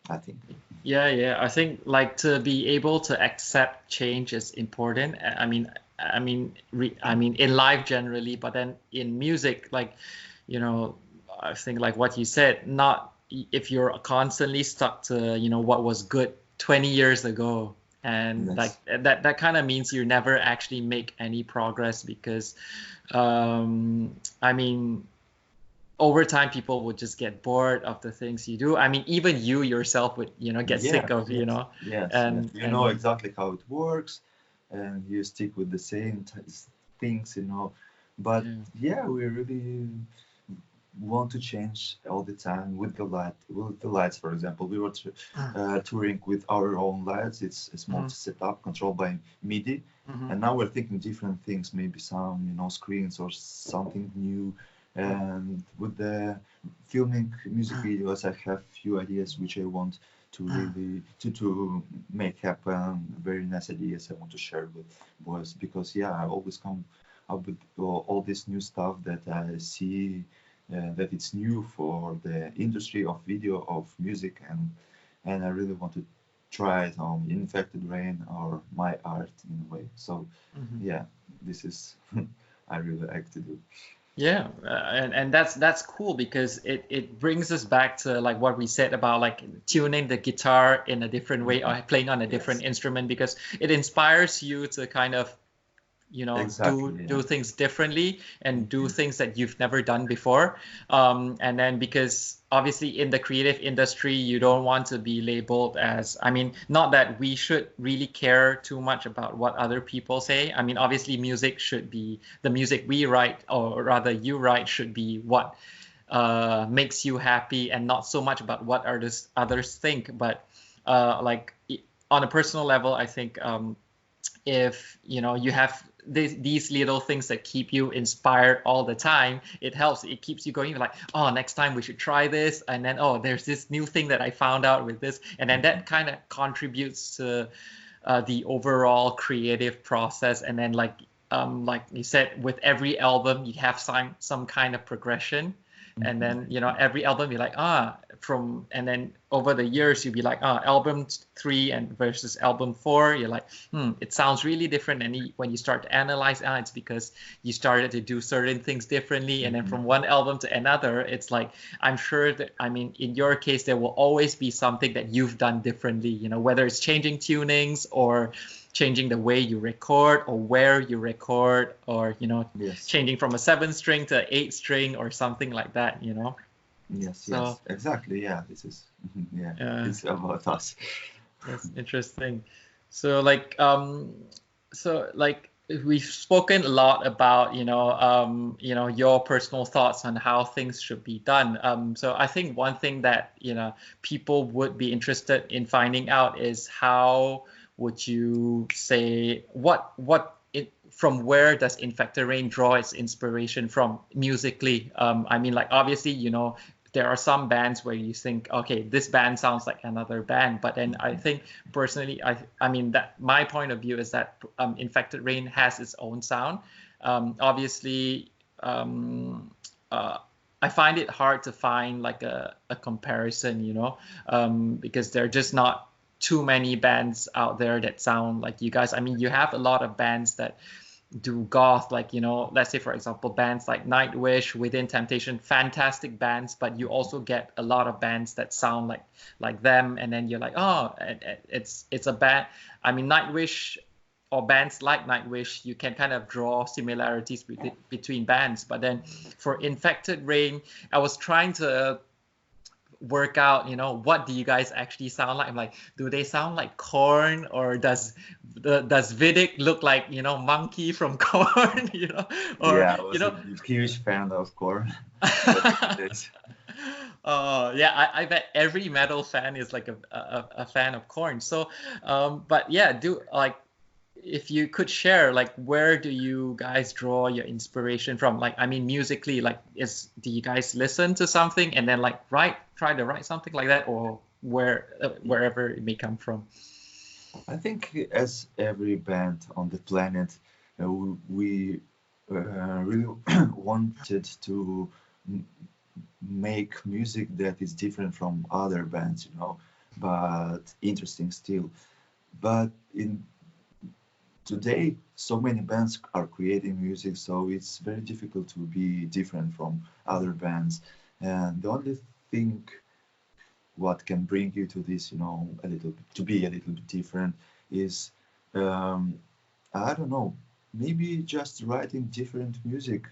I think. Yeah. I think like to be able to accept change is important. I mean in life generally, but then in music, like, I think like what you said, not if you're constantly stuck to, what was good 20 years ago. And Yes. like that kind of means you never actually make any progress because, I mean, over time people would just get bored of the things you do. I mean, even you yourself would, get sick of, Yes. and You know exactly how it works, and you stick with the same things, But we really want to change all the time with the lights. For example, we were touring with our own lights. It's a small setup controlled by MIDI, and now we're thinking different things, maybe some screens or something new. And with the filming music videos, I have few ideas which I want to really to make happen. Very nice ideas I want to share with boys because I always come up with all this new stuff that I see that it's new for the industry of video, of music, and I really want to try it on Infected Rain or my art in a way. So this is I really like to do. Yeah, and that's cool because it brings us back to like what we said about like tuning the guitar in a different way or playing on a different instrument, because it inspires you to kind of do things differently and do things that you've never done before. And then because obviously in the creative industry, you don't want to be labeled as, I mean, not that we should really care too much about what other people say. I mean, obviously music should be the music we write, or rather you write, should be what makes you happy and not so much about what others think. But like on a personal level, I think if you have these little things that keep you inspired all the time, it helps. It keeps you going. You're like, oh, next time we should try this, and then there's this new thing that I found out with this, and then that kind of contributes to the overall creative process. And then like you said, with every album you have some kind of progression. And then every album you're like and then over the years you'll be like album 3 and versus album 4, you're like it sounds really different. And when you start to analyze, it's because you started to do certain things differently. And then from one album to another, it's like, I'm sure that, I mean, in your case there will always be something that you've done differently, whether it's changing tunings or changing the way you record or where you record, or changing from a 7-string to an 8-string or something like that. Yes, exactly. This is it's about us. That's interesting. So like we've spoken a lot about your personal thoughts on how things should be done. So I think one thing that people would be interested in finding out is how would you say from where does Infected Rain draw its inspiration from musically? I mean, like obviously there are some bands where you think, okay, this band sounds like another band, but then I think personally, I mean that my point of view is that Infected Rain has its own sound. Obviously, I find it hard to find like a comparison, because they're just not too many bands out there that sound like you guys. I mean, you have a lot of bands that do goth, like let's say for example bands like Nightwish, Within Temptation, fantastic bands, but you also get a lot of bands that sound like them, and then you're like, it's a band. I mean, Nightwish or bands like Nightwish, you can kind of draw similarities between bands. But then for Infected Rain, I was trying to work out, what do you guys actually sound like? I'm like, do they sound like Korn, or does Vidick look like Monkey from Korn? Or I was a huge fan of Korn. Yeah, I bet every metal fan is like a fan of Korn. So, but yeah, do like if you could share, like, where do you guys draw your inspiration from? Like, I mean, musically, like, do you guys listen to something and then like try to write something like that, or wherever it may come from? I think as every band on the planet, we really wanted to m- make music that is different from other bands, but interesting still. But in today, so many bands are creating music, so it's very difficult to be different from other bands. And the only thing what can bring you to this, a little bit, to be a little bit different is, um, I don't know, maybe just writing different music,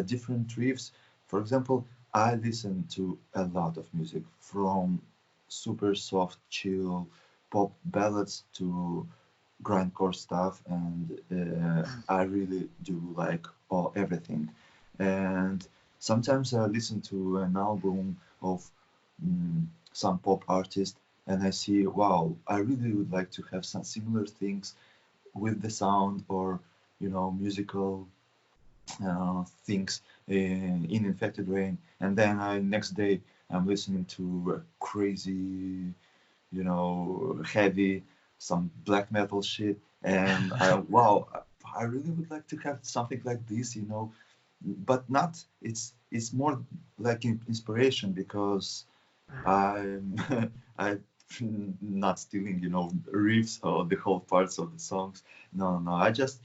different riffs. For example, I listen to a lot of music from super soft, chill pop ballads to grindcore stuff, and I really do like everything. And sometimes I listen to an album of some pop artist, and I see, wow, I really would like to have some similar things with the sound or musical things in Infected Rain. And then next day I'm listening to crazy, heavy, some black metal shit, and wow, I really would like to have something like this, but not. It's more like inspiration because I'm I'm not stealing, riffs or the whole parts of the songs. No, no, no. I just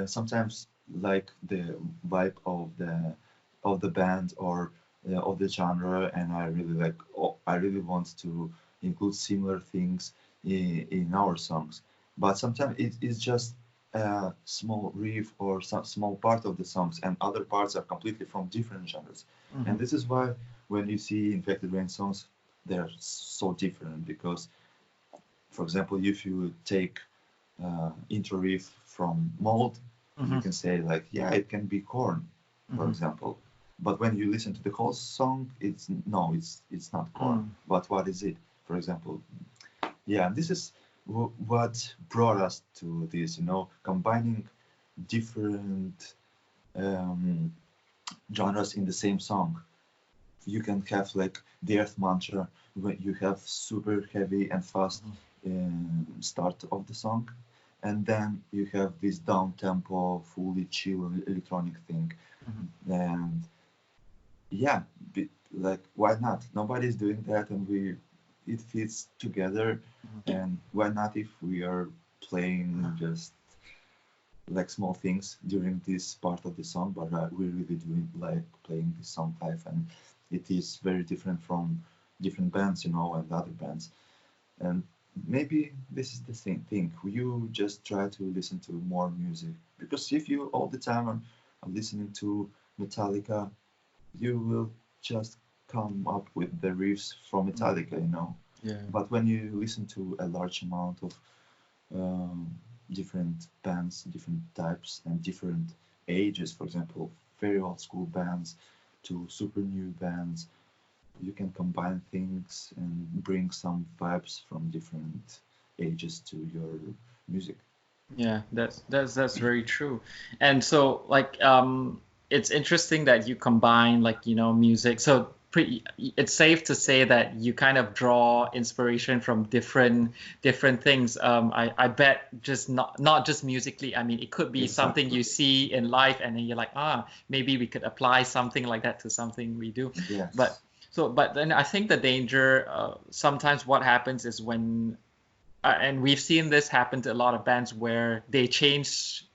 sometimes like the vibe of the band or of the genre, and I really like. Oh, I really want to include similar things in our songs. But sometimes it is just a small riff or some small part of the songs, and other parts are completely from different genres. And this is why when you see Infected Rain songs, they're so different because, for example, if you take intro riff from Mold, you can say like, yeah, it can be Korn, for example. But when you listen to the whole song, it's not Korn. But what is it? For example, yeah, this is what brought us to this, combining different um, genres in the same song. You can have like the Earth Mantra when you have super heavy and fast start of the song, and then you have this down tempo, fully chill electronic thing, and yeah, like why not? Nobody's doing that, and it fits together, and why not if we are playing just like small things during this part of the song, but we really do like playing this song live, and it is very different from different bands, and other bands. And maybe this is the same thing. You just try to listen to more music because if you all the time are listening to Metallica, you will just come up with the riffs from Metallica. Yeah. But when you listen to a large amount of um, different bands, different types, and different ages. For example, very old school bands to super new bands. You can combine things and bring some vibes from different ages to your music. Yeah, that's very true. And so like it's interesting that you combine like, music. So it's safe to say that you kind of draw inspiration from different things. I bet just not just musically. I mean, it could be something you see in life and then you're like, maybe we could apply something like that to something we do. Yes. But then I think the danger sometimes what happens is when and we've seen this happen to a lot of bands where they change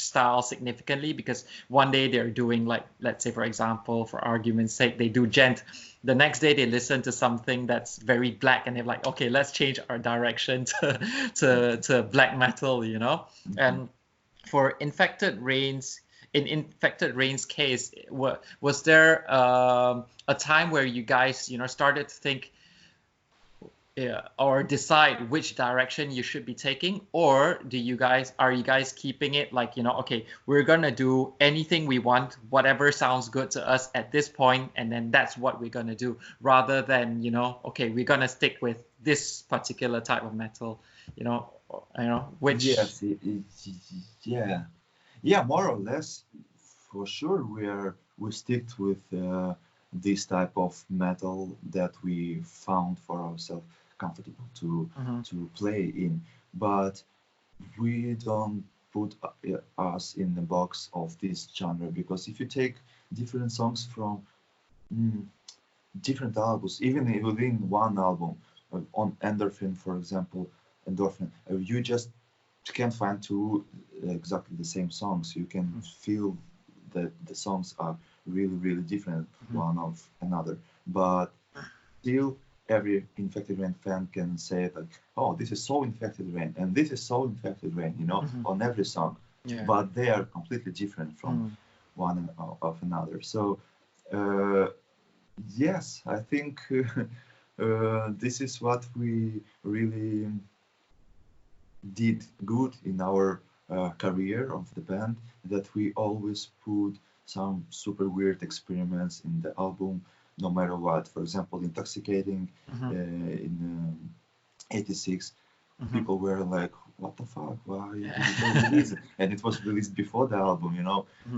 style significantly because one day they're doing like, let's say for example, for argument's sake, they do gent. The next day they listen to something that's very black and they're like, okay, let's change our direction to black metal, And for in Infected Rain's case, was there a time where you guys, started to think, yeah, or decide which direction you should be taking, or are you guys keeping it like, okay, we're gonna do anything we want, whatever sounds good to us at this point, and then that's what we're gonna do, rather than, okay, we're gonna stick with this particular type of metal, which. Yes, yeah, yeah, more or less, for sure. We stick with this type of metal that we found for ourselves comfortable to play in, but we don't put us in the box of this genre, because if you take different songs from mm, different albums, even within one album, on Endorphin, for example, you just can't find two exactly the same songs. You can feel that the songs are really, really different one of another, but still every Infected Rain fan can say that, oh, this is so Infected Rain and this is so Infected Rain, on every song. Yeah. But they are completely different from one of another. So yes, I think this is what we really did good in our career of the band, that we always put some super weird experiments in the album, no matter what. For example, Intoxicating in '86, people were like, what the fuck, why did you release it? And it was released before the album,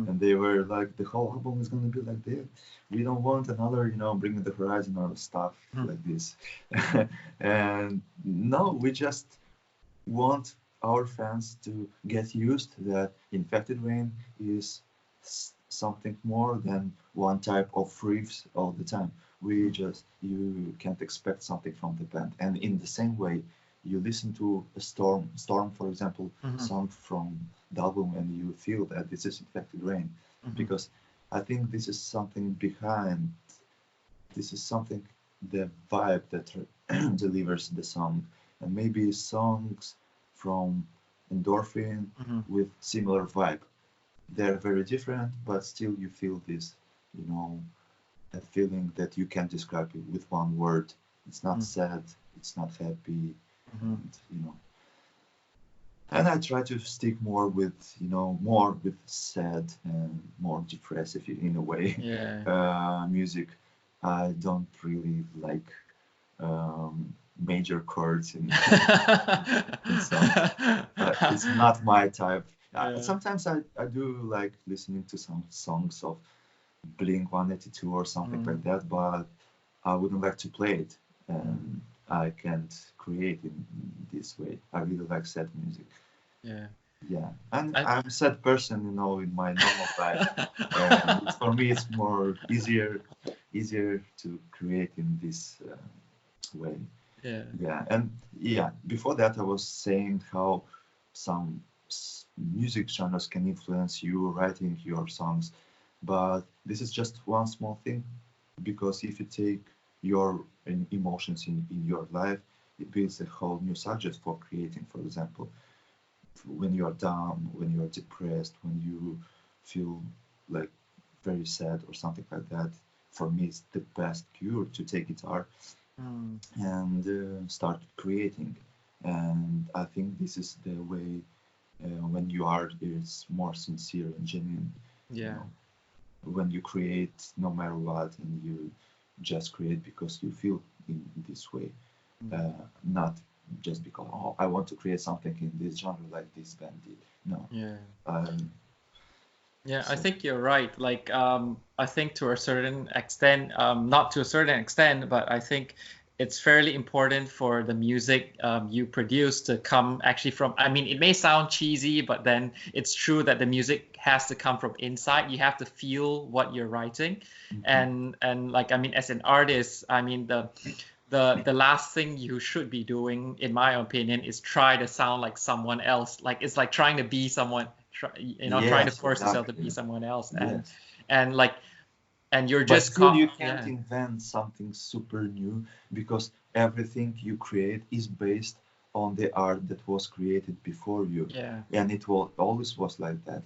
and they were like, the whole album is going to be like this. We don't want another, Bring the Horizon or stuff like this. And no, we just want our fans to get used that Infected Rain is something more than one type of riffs all the time. You can't expect something from the band. And in the same way, you listen to a Storm, for example, song from the album, and you feel that this is Infected Rain, because I think this is something behind. This is something, the vibe that delivers the song, and maybe songs from Endorphin with similar vibe. They're very different, but still you feel this, a feeling that you can't describe it with one word. It's not sad, it's not happy, and I try to stick more with, more with sad and more depressive in a way. Music. I don't really like major chords in songs. It's not my type. Sometimes I do like listening to some songs of Blink-182 or something like that, but I wouldn't like to play it, and I can't create in this way. I really like sad music. Yeah, and I'm a sad person, in my normal life. And for me, it's more easier to create in this way. Yeah, and before that, I was saying how some music genres can influence you writing your songs, but this is just one small thing, because if you take your emotions in your life, it builds a whole new subject for creating. For example, when you are down, when you are depressed, when you feel like very sad or something like that, for me it's the best cure to take guitar and start creating. And I think this is the way, when you are is more sincere and genuine. When you create no matter what, and you just create because you feel in this way, not just because, oh, I want to create something in this genre like this band did. No. I think you're right. Like, I think to a certain extent, not to a certain extent, but I think it's fairly important for the music you produce to come actually from, I mean, it may sound cheesy, but then it's true that the music has to come from inside. You have to feel what you're writing. And like, I mean, as an artist, I mean, the last thing you should be doing, in my opinion, is try to sound like someone else. Like, it's like trying to be someone, trying to force yourself to be someone else. And like, and you're just still you can't invent something super new, because everything you create is based on the art that was created before you. And it will always was like that.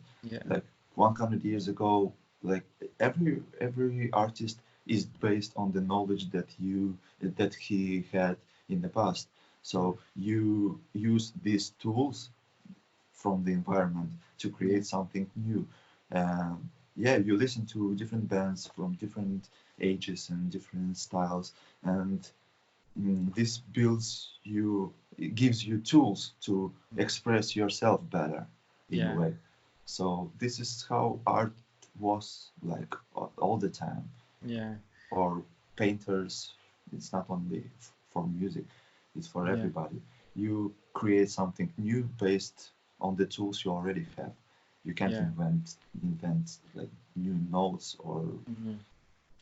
Like 100 years ago, like every artist is based on the knowledge that he had in the past. So you use these tools from the environment to create something new. Yeah, you listen to different bands from different ages and different styles, and this builds you, it gives you tools to express yourself better in a way. So this is how art was like all the time. Yeah. Or painters, it's not only for music, it's for everybody. You create something new based on the tools you already have. You can't invent like new notes or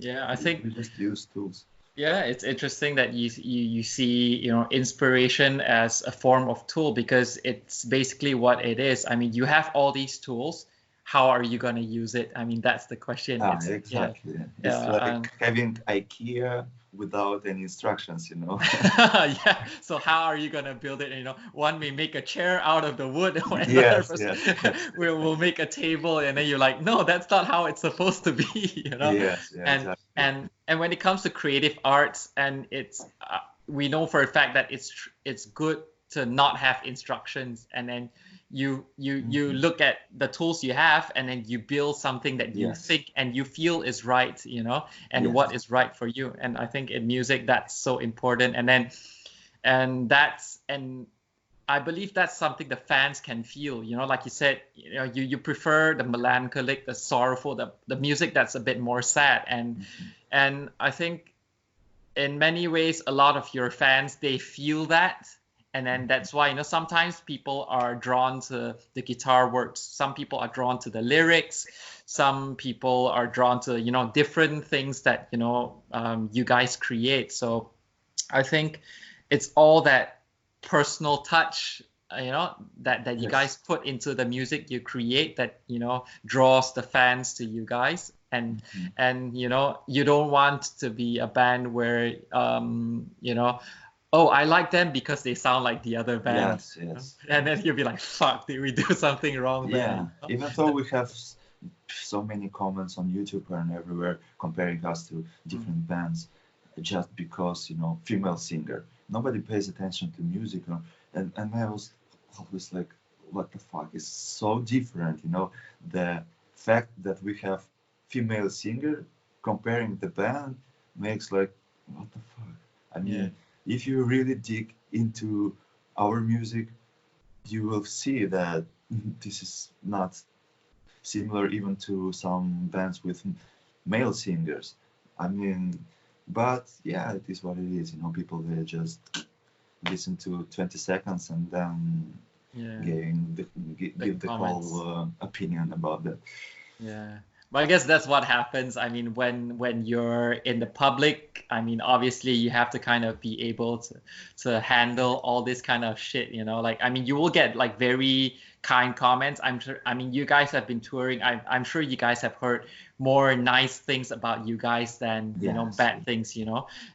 I think you just use tools. yeah, it's interesting that you see, inspiration as a form of tool, because it's basically what it is. I mean, you have all these tools. How are you going to use it? I mean, that's the question. Exactly. It's like having IKEA without any instructions, Yeah. So how are you going to build it? One may make a chair out of the wood, or another person will make a table, and then you're like, no, that's not how it's supposed to be, Yes, and exactly. and when it comes to creative arts, and we know for a fact that it's good to not have instructions, and then you look at the tools you have, and then you build something that you think and you feel is right, and what is right for you. And I think in music that's so important. And I believe that's something the fans can feel, like you said, you prefer the melancholic, the sorrowful, the music that's a bit more sad. And I think in many ways, a lot of your fans, they feel that. And then that's why, sometimes people are drawn to the guitar works. Some people are drawn to the lyrics. Some people are drawn to, different things that, you guys create. So I think it's all that personal touch, that you guys put into the music you create that, draws the fans to you guys. And you don't want to be a band where, oh, I like them because they sound like the other band. Yes. And then you'll be like, fuck, did we do something wrong there? Even though we have so many comments on YouTube and everywhere comparing us to different bands, just because, female singer. Nobody pays attention to music. And I was always like, what the fuck? It's so different, The fact that we have female singer comparing the band makes like, what the fuck? I mean, if you really dig into our music, you will see that this is not similar even to some bands with male singers. I mean, but yeah, it is what it is. People, they just listen to 20 seconds and then give the whole opinion about that. Yeah. But I guess that's what happens. I mean, when you're in the public, I mean, obviously you have to kind of be able to handle all this kind of shit, like, I mean, you will get like very kind comments. I'm sure. I mean, you guys have been touring. I'm sure you guys have heard more nice things about you guys than bad things,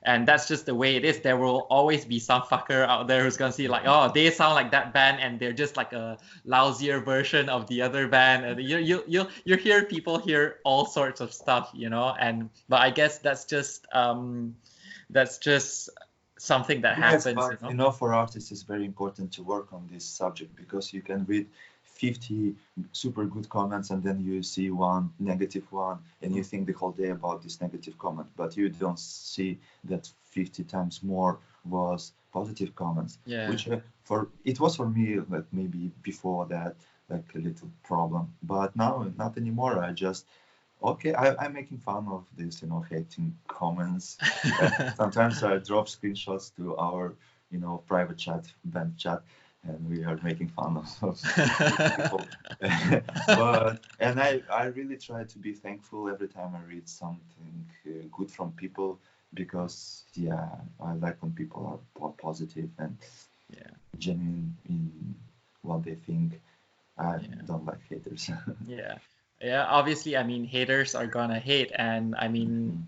and that's just the way it is. There will always be some fucker out there who's gonna see like, oh, they sound like that band and they're just like a lousier version of the other band. And you hear people hear all sorts of stuff, but I guess that's just something that happens. But, for artists, it's very important to work on this subject, because you can read 50 super good comments and then you see one negative one and you think the whole day about this negative comment, but you don't see that 50 times more was positive comments. Which it was for me, like, maybe before that, like a little problem, but now not anymore. I just I'm making fun of this, hating comments. Sometimes I drop screenshots to our, private chat, band chat, and we are making fun of people. And I really try to be thankful every time I read something good from people, because I like when people are positive and genuine in what they think. I don't like haters. Yeah, obviously, I mean, haters are gonna hate, and I mean,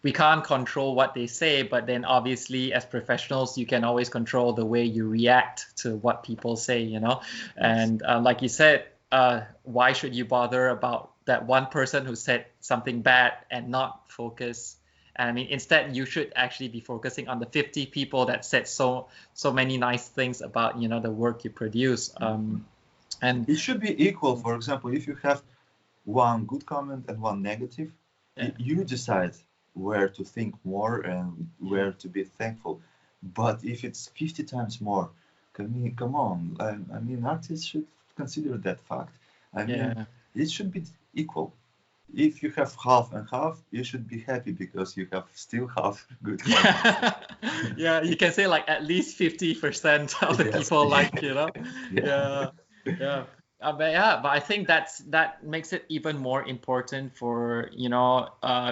we can't control what they say, but then obviously, as professionals, you can always control the way you react to what people say, And like you said, why should you bother about that one person who said something bad and not focus I mean, instead, you should actually be focusing on the 50 people that said so many nice things about, you know, the work you produce. And it should be equal. For example, if you have one good comment and one negative, you decide where to think more and where to be thankful. But if it's 50 times more, come on. I mean, artists should consider that fact. I mean, it should be equal. If you have half and half, you should be happy because you have still half good comments. Yeah, you can say like at least 50% of the people like, you know. Yeah. But I think that makes it even more important for, you know,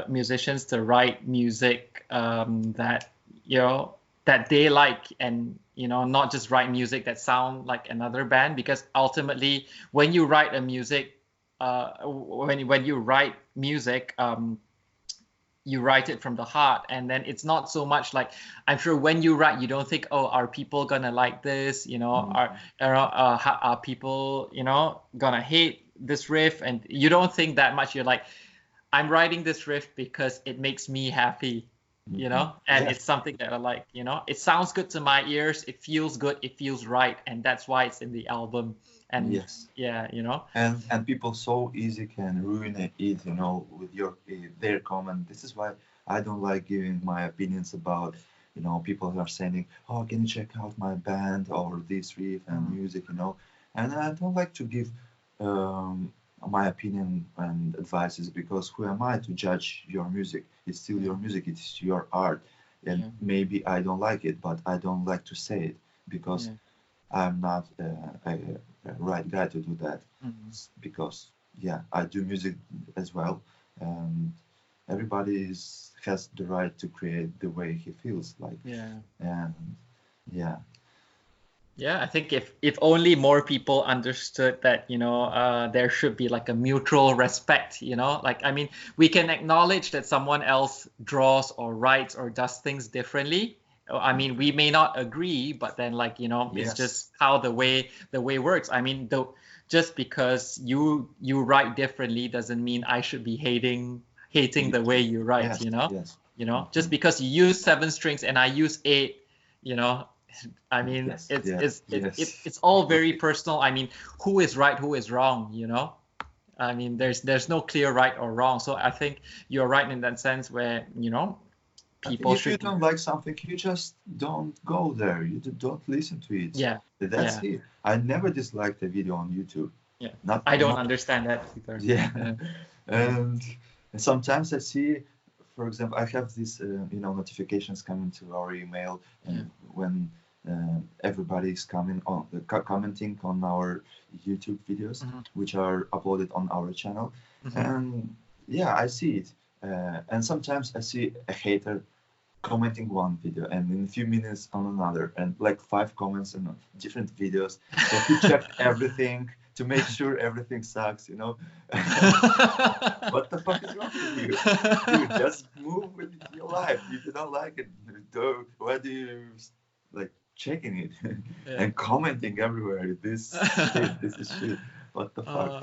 musicians to write music that, you know, that they like, and, you know, not just write music that sound like another band, because ultimately when you write a music, when you write music, you write it from the heart, and then it's not so much like, I'm sure when you write, you don't think, oh, are people gonna like this, you know, are people, you know, gonna hate this riff, and you don't think that much. You're like, I'm writing this riff because it makes me happy, you know, and it's something that I like, you know, it sounds good to my ears, it feels good, it feels right, and that's why it's in the album. And you know, and people so easy can ruin it, you know, with their comment. This is why I don't like giving my opinions about, you know, people who are saying, oh, can you check out my band or this riff and music, you know. And I don't like to give my opinion and advices, because who am I to judge your music? It's still your music, it's your art, and maybe I don't like it, but I don't like to say it because I'm not a right guy to do that. Because I do music as well, and everybody has the right to create the way he feels like. And I think if only more people understood that, you know, there should be like a mutual respect, you know, like, I mean, we can acknowledge that someone else draws or writes or does things differently. I mean, we may not agree, but then, like, you know, it's just how the way works. I mean, just because you write differently doesn't mean I should be hating the way you write, you know. You know, just because you use 7 strings and I use 8, you know, I mean, it's all very personal. I mean, who is right, who is wrong, you know. I mean, there's no clear right or wrong. So I think you're right in that sense, where, you know, people if you don't like something, you just don't go there. You don't listen to it. That's it. I never disliked a video on YouTube. I don't understand that either. And sometimes I see, for example, I have this you know, notifications coming to our email, and when everybody is commenting on our YouTube videos, which are uploaded on our channel, and I see it. And sometimes I see a hater commenting one video and in a few minutes on another, and like 5 comments on different videos. So he checked everything to make sure everything sucks, you know. What the fuck is wrong with you? Dude, just move with your life. If you don't like it, why do you like checking it and commenting everywhere? This is shit. What the fuck?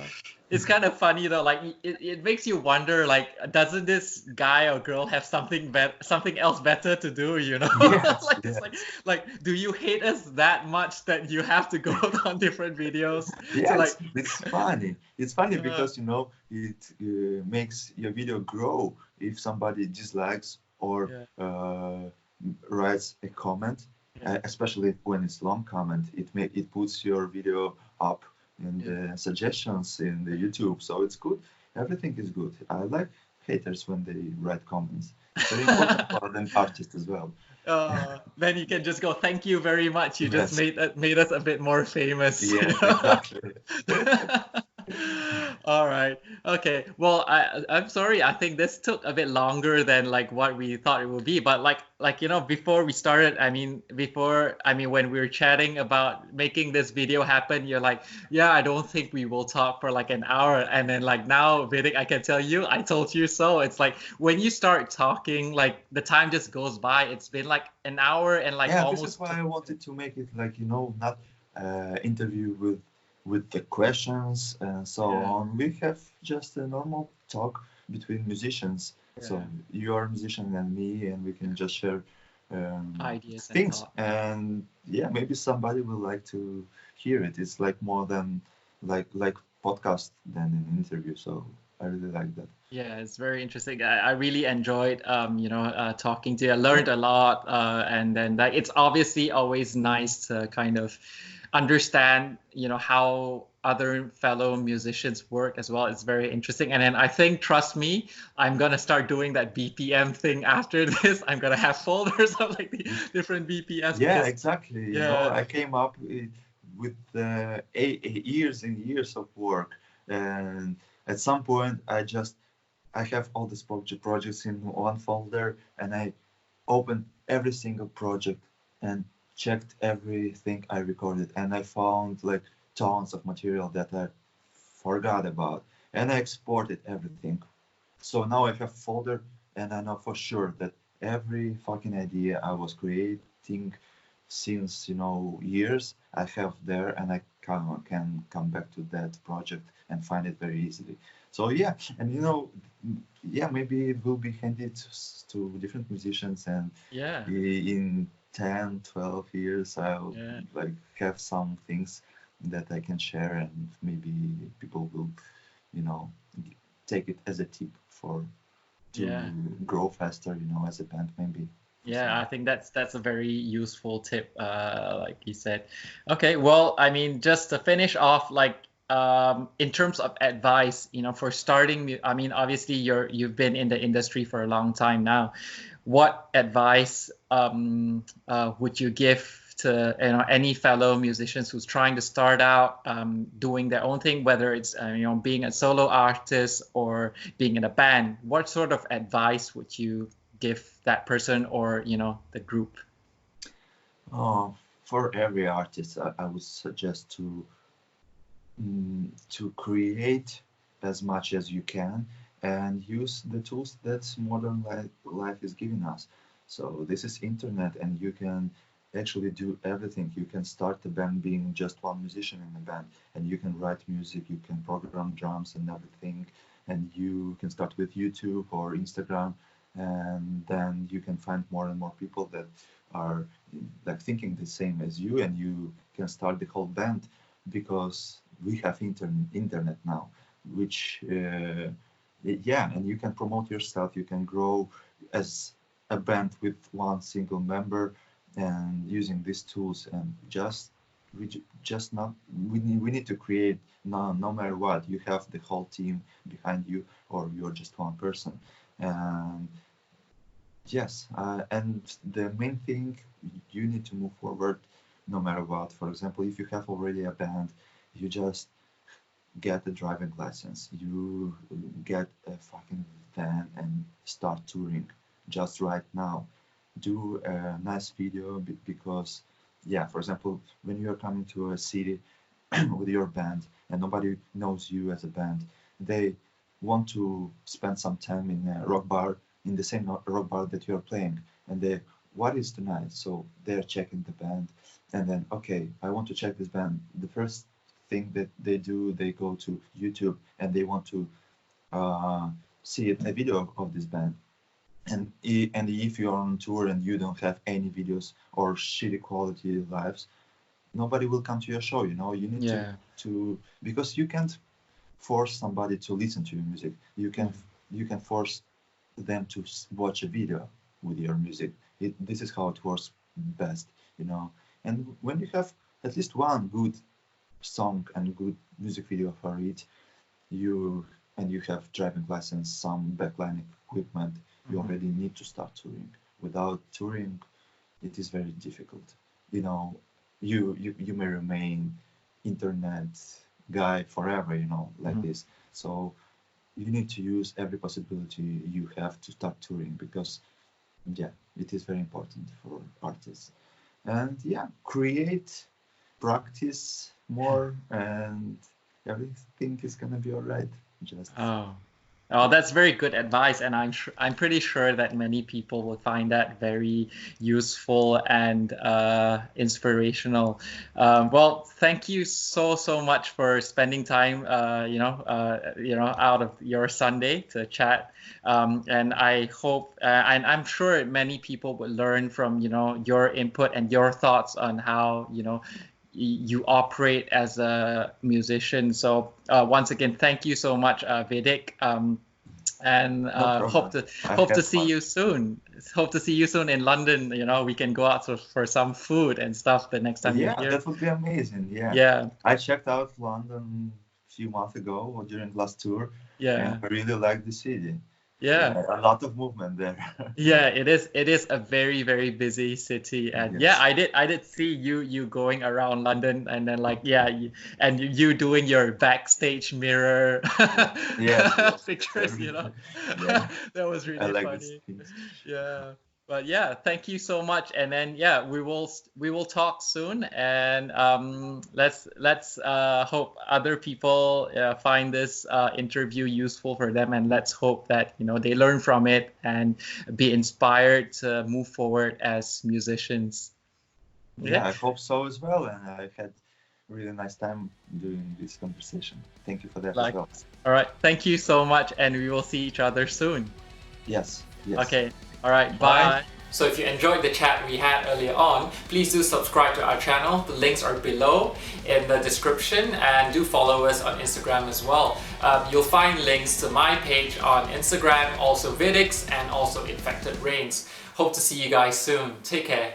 It's kind of funny though. Like, it makes you wonder, like, doesn't this guy or girl have something else better to do? You know, It's like, do you hate us that much that you have to go on different videos? It's funny. It's funny because, you know, it makes your video grow if somebody dislikes or writes a comment, especially when it's long comment. It puts your video up in the suggestions in the YouTube, so it's good. Everything is good. I like haters when they write comments. It's very important for an artist as well. Then you can just go, thank you very much. You just made us a bit more famous. Yeah, exactly. All right. Okay. Well, I'm sorry. I think this took a bit longer than like what we thought it would be. But like you know, before we started, I mean, when we were chatting about making this video happen, you're like, yeah, I don't think we will talk for like an hour. And then like now, Vidick, I can tell you, I told you so. It's like when you start talking, like the time just goes by. It's been like an hour and like almost. This is why I wanted to make it like, you know, not interview with the questions and so on. We have just a normal talk between musicians, So Yeah. you are a musician and me, and we can just share Ideas and things. thoughts. And yeah, maybe somebody will like to hear it. It's like more than like podcast than an interview. So I really like that. Yeah, it's very interesting. I really enjoyed, talking to you. I Yeah. learned a lot, and then like it's obviously always nice to kind of understand, how other fellow musicians work as well. It's very interesting. And then I think, trust me, I'm gonna start doing that BPM thing after this. I'm gonna have folders of like the different BPMs Yeah, because, exactly. yeah, I came up with years and years of work, and at some point, I have all these projects in one folder, and I opened every single project and checked everything I recorded, and I found like tons of material that I forgot about, and I exported everything. So now I have a folder, and I know for sure that every fucking idea I was creating since years I have there, and I can come back to that project and find it very easily. So yeah, and yeah, maybe it will be handy to different musicians, and yeah, in 10, 12 years I'll yeah, like have some things that I can share, and maybe people will you know take it as a tip for to yeah. grow faster, as a band maybe for Yeah, I some. think that's a very useful tip, like you said. Okay, well, I mean, just to finish off, like in terms of advice, for starting, I mean, obviously you've been in the industry for a long time now. What advice would you give to any fellow musicians who's trying to start out doing their own thing, whether it's being a solo artist or being in a band? What sort of advice would you give that person or the group? Oh, for every artist, I would suggest to create as much as you can and use the tools that modern life is giving us. So this is internet, and you can actually do everything. You can start a band being just one musician in a band, and you can write music, you can program drums and everything, and you can start with YouTube or Instagram, and then you can find more and more people that are like thinking the same as you, and you can start the whole band because we have internet now, which yeah, and you can promote yourself, you can grow as a band with one single member, and using these tools, and just not we need to create, no matter what, you have the whole team behind you, or you're just one person. And yes, and the main thing, you need to move forward no matter what. For example, if you have already a band, you just get a driving license. You get a fucking van and start touring just right now. Do a nice video because, yeah, for example, when you're coming to a city with your band and nobody knows you as a band, they want to spend some time in a rock bar, in the same rock bar that you're playing, and they, what is tonight? So they're checking the band, and then, okay, I want to check this band. The first thing that they do, they go to YouTube and they want to uh, see a video of this band. And if you're on tour and you don't have any videos or shitty quality lives, nobody will come to your show. You need Yeah. to because you can't force somebody to listen to your music. You can force them to watch a video with your music. This is how it works best. And when you have at least one good song and good music video for it, you and you have driving license, some backline equipment, you Mhm. already need to start touring. Without touring, it is very difficult. You know, you may remain internet guy forever, like Mhm. this. So you need to use every possibility you have to start touring, because yeah, it is very important for artists. And yeah, create, practice more, and everything is gonna be all right. Just Oh, Oh, that's very good advice, and I'm pretty sure that many people will find that very useful and inspirational. Well, thank you so much for spending time, out of your Sunday to chat. And I hope, and I'm sure many people will learn from your input and your thoughts on how you operate as a musician. So once again, thank you so much, Vidick. And No hope problem. to I hope to had see fun. you soon. Hope to see you soon in London. We can go out for some food and stuff the next time you're Yeah, here. that would be amazing. Yeah. Yeah, I checked out London a few months ago or during last tour, and yeah, I really like the city. yeah. Yeah, a lot of movement there. Yeah, it is a very busy city, and yeah, Yes. I did see you going around London, and then like yeah, and you doing your backstage mirror Yes, yes, yes. pictures, Yeah, that was I really like these funny. things. Yeah, but yeah, thank you so much, and then yeah, we will talk soon, and let's hope other people find this interview useful for them, and let's hope that they learn from it and be inspired to move forward as musicians. Yeah, Okay, I hope so as well. And I had a really nice time doing this conversation. Thank you for that as like well. all right, thank you so much, and we will see each other soon. Yes, yes. Okay, all right, Bye. bye. So if you enjoyed the chat we had earlier on, please do subscribe to our channel. The links are below in the description, and do follow us on Instagram as well. You'll find links to my page on Instagram, also Vidick's, and also Infected Brains. Hope to see you guys soon. Take care.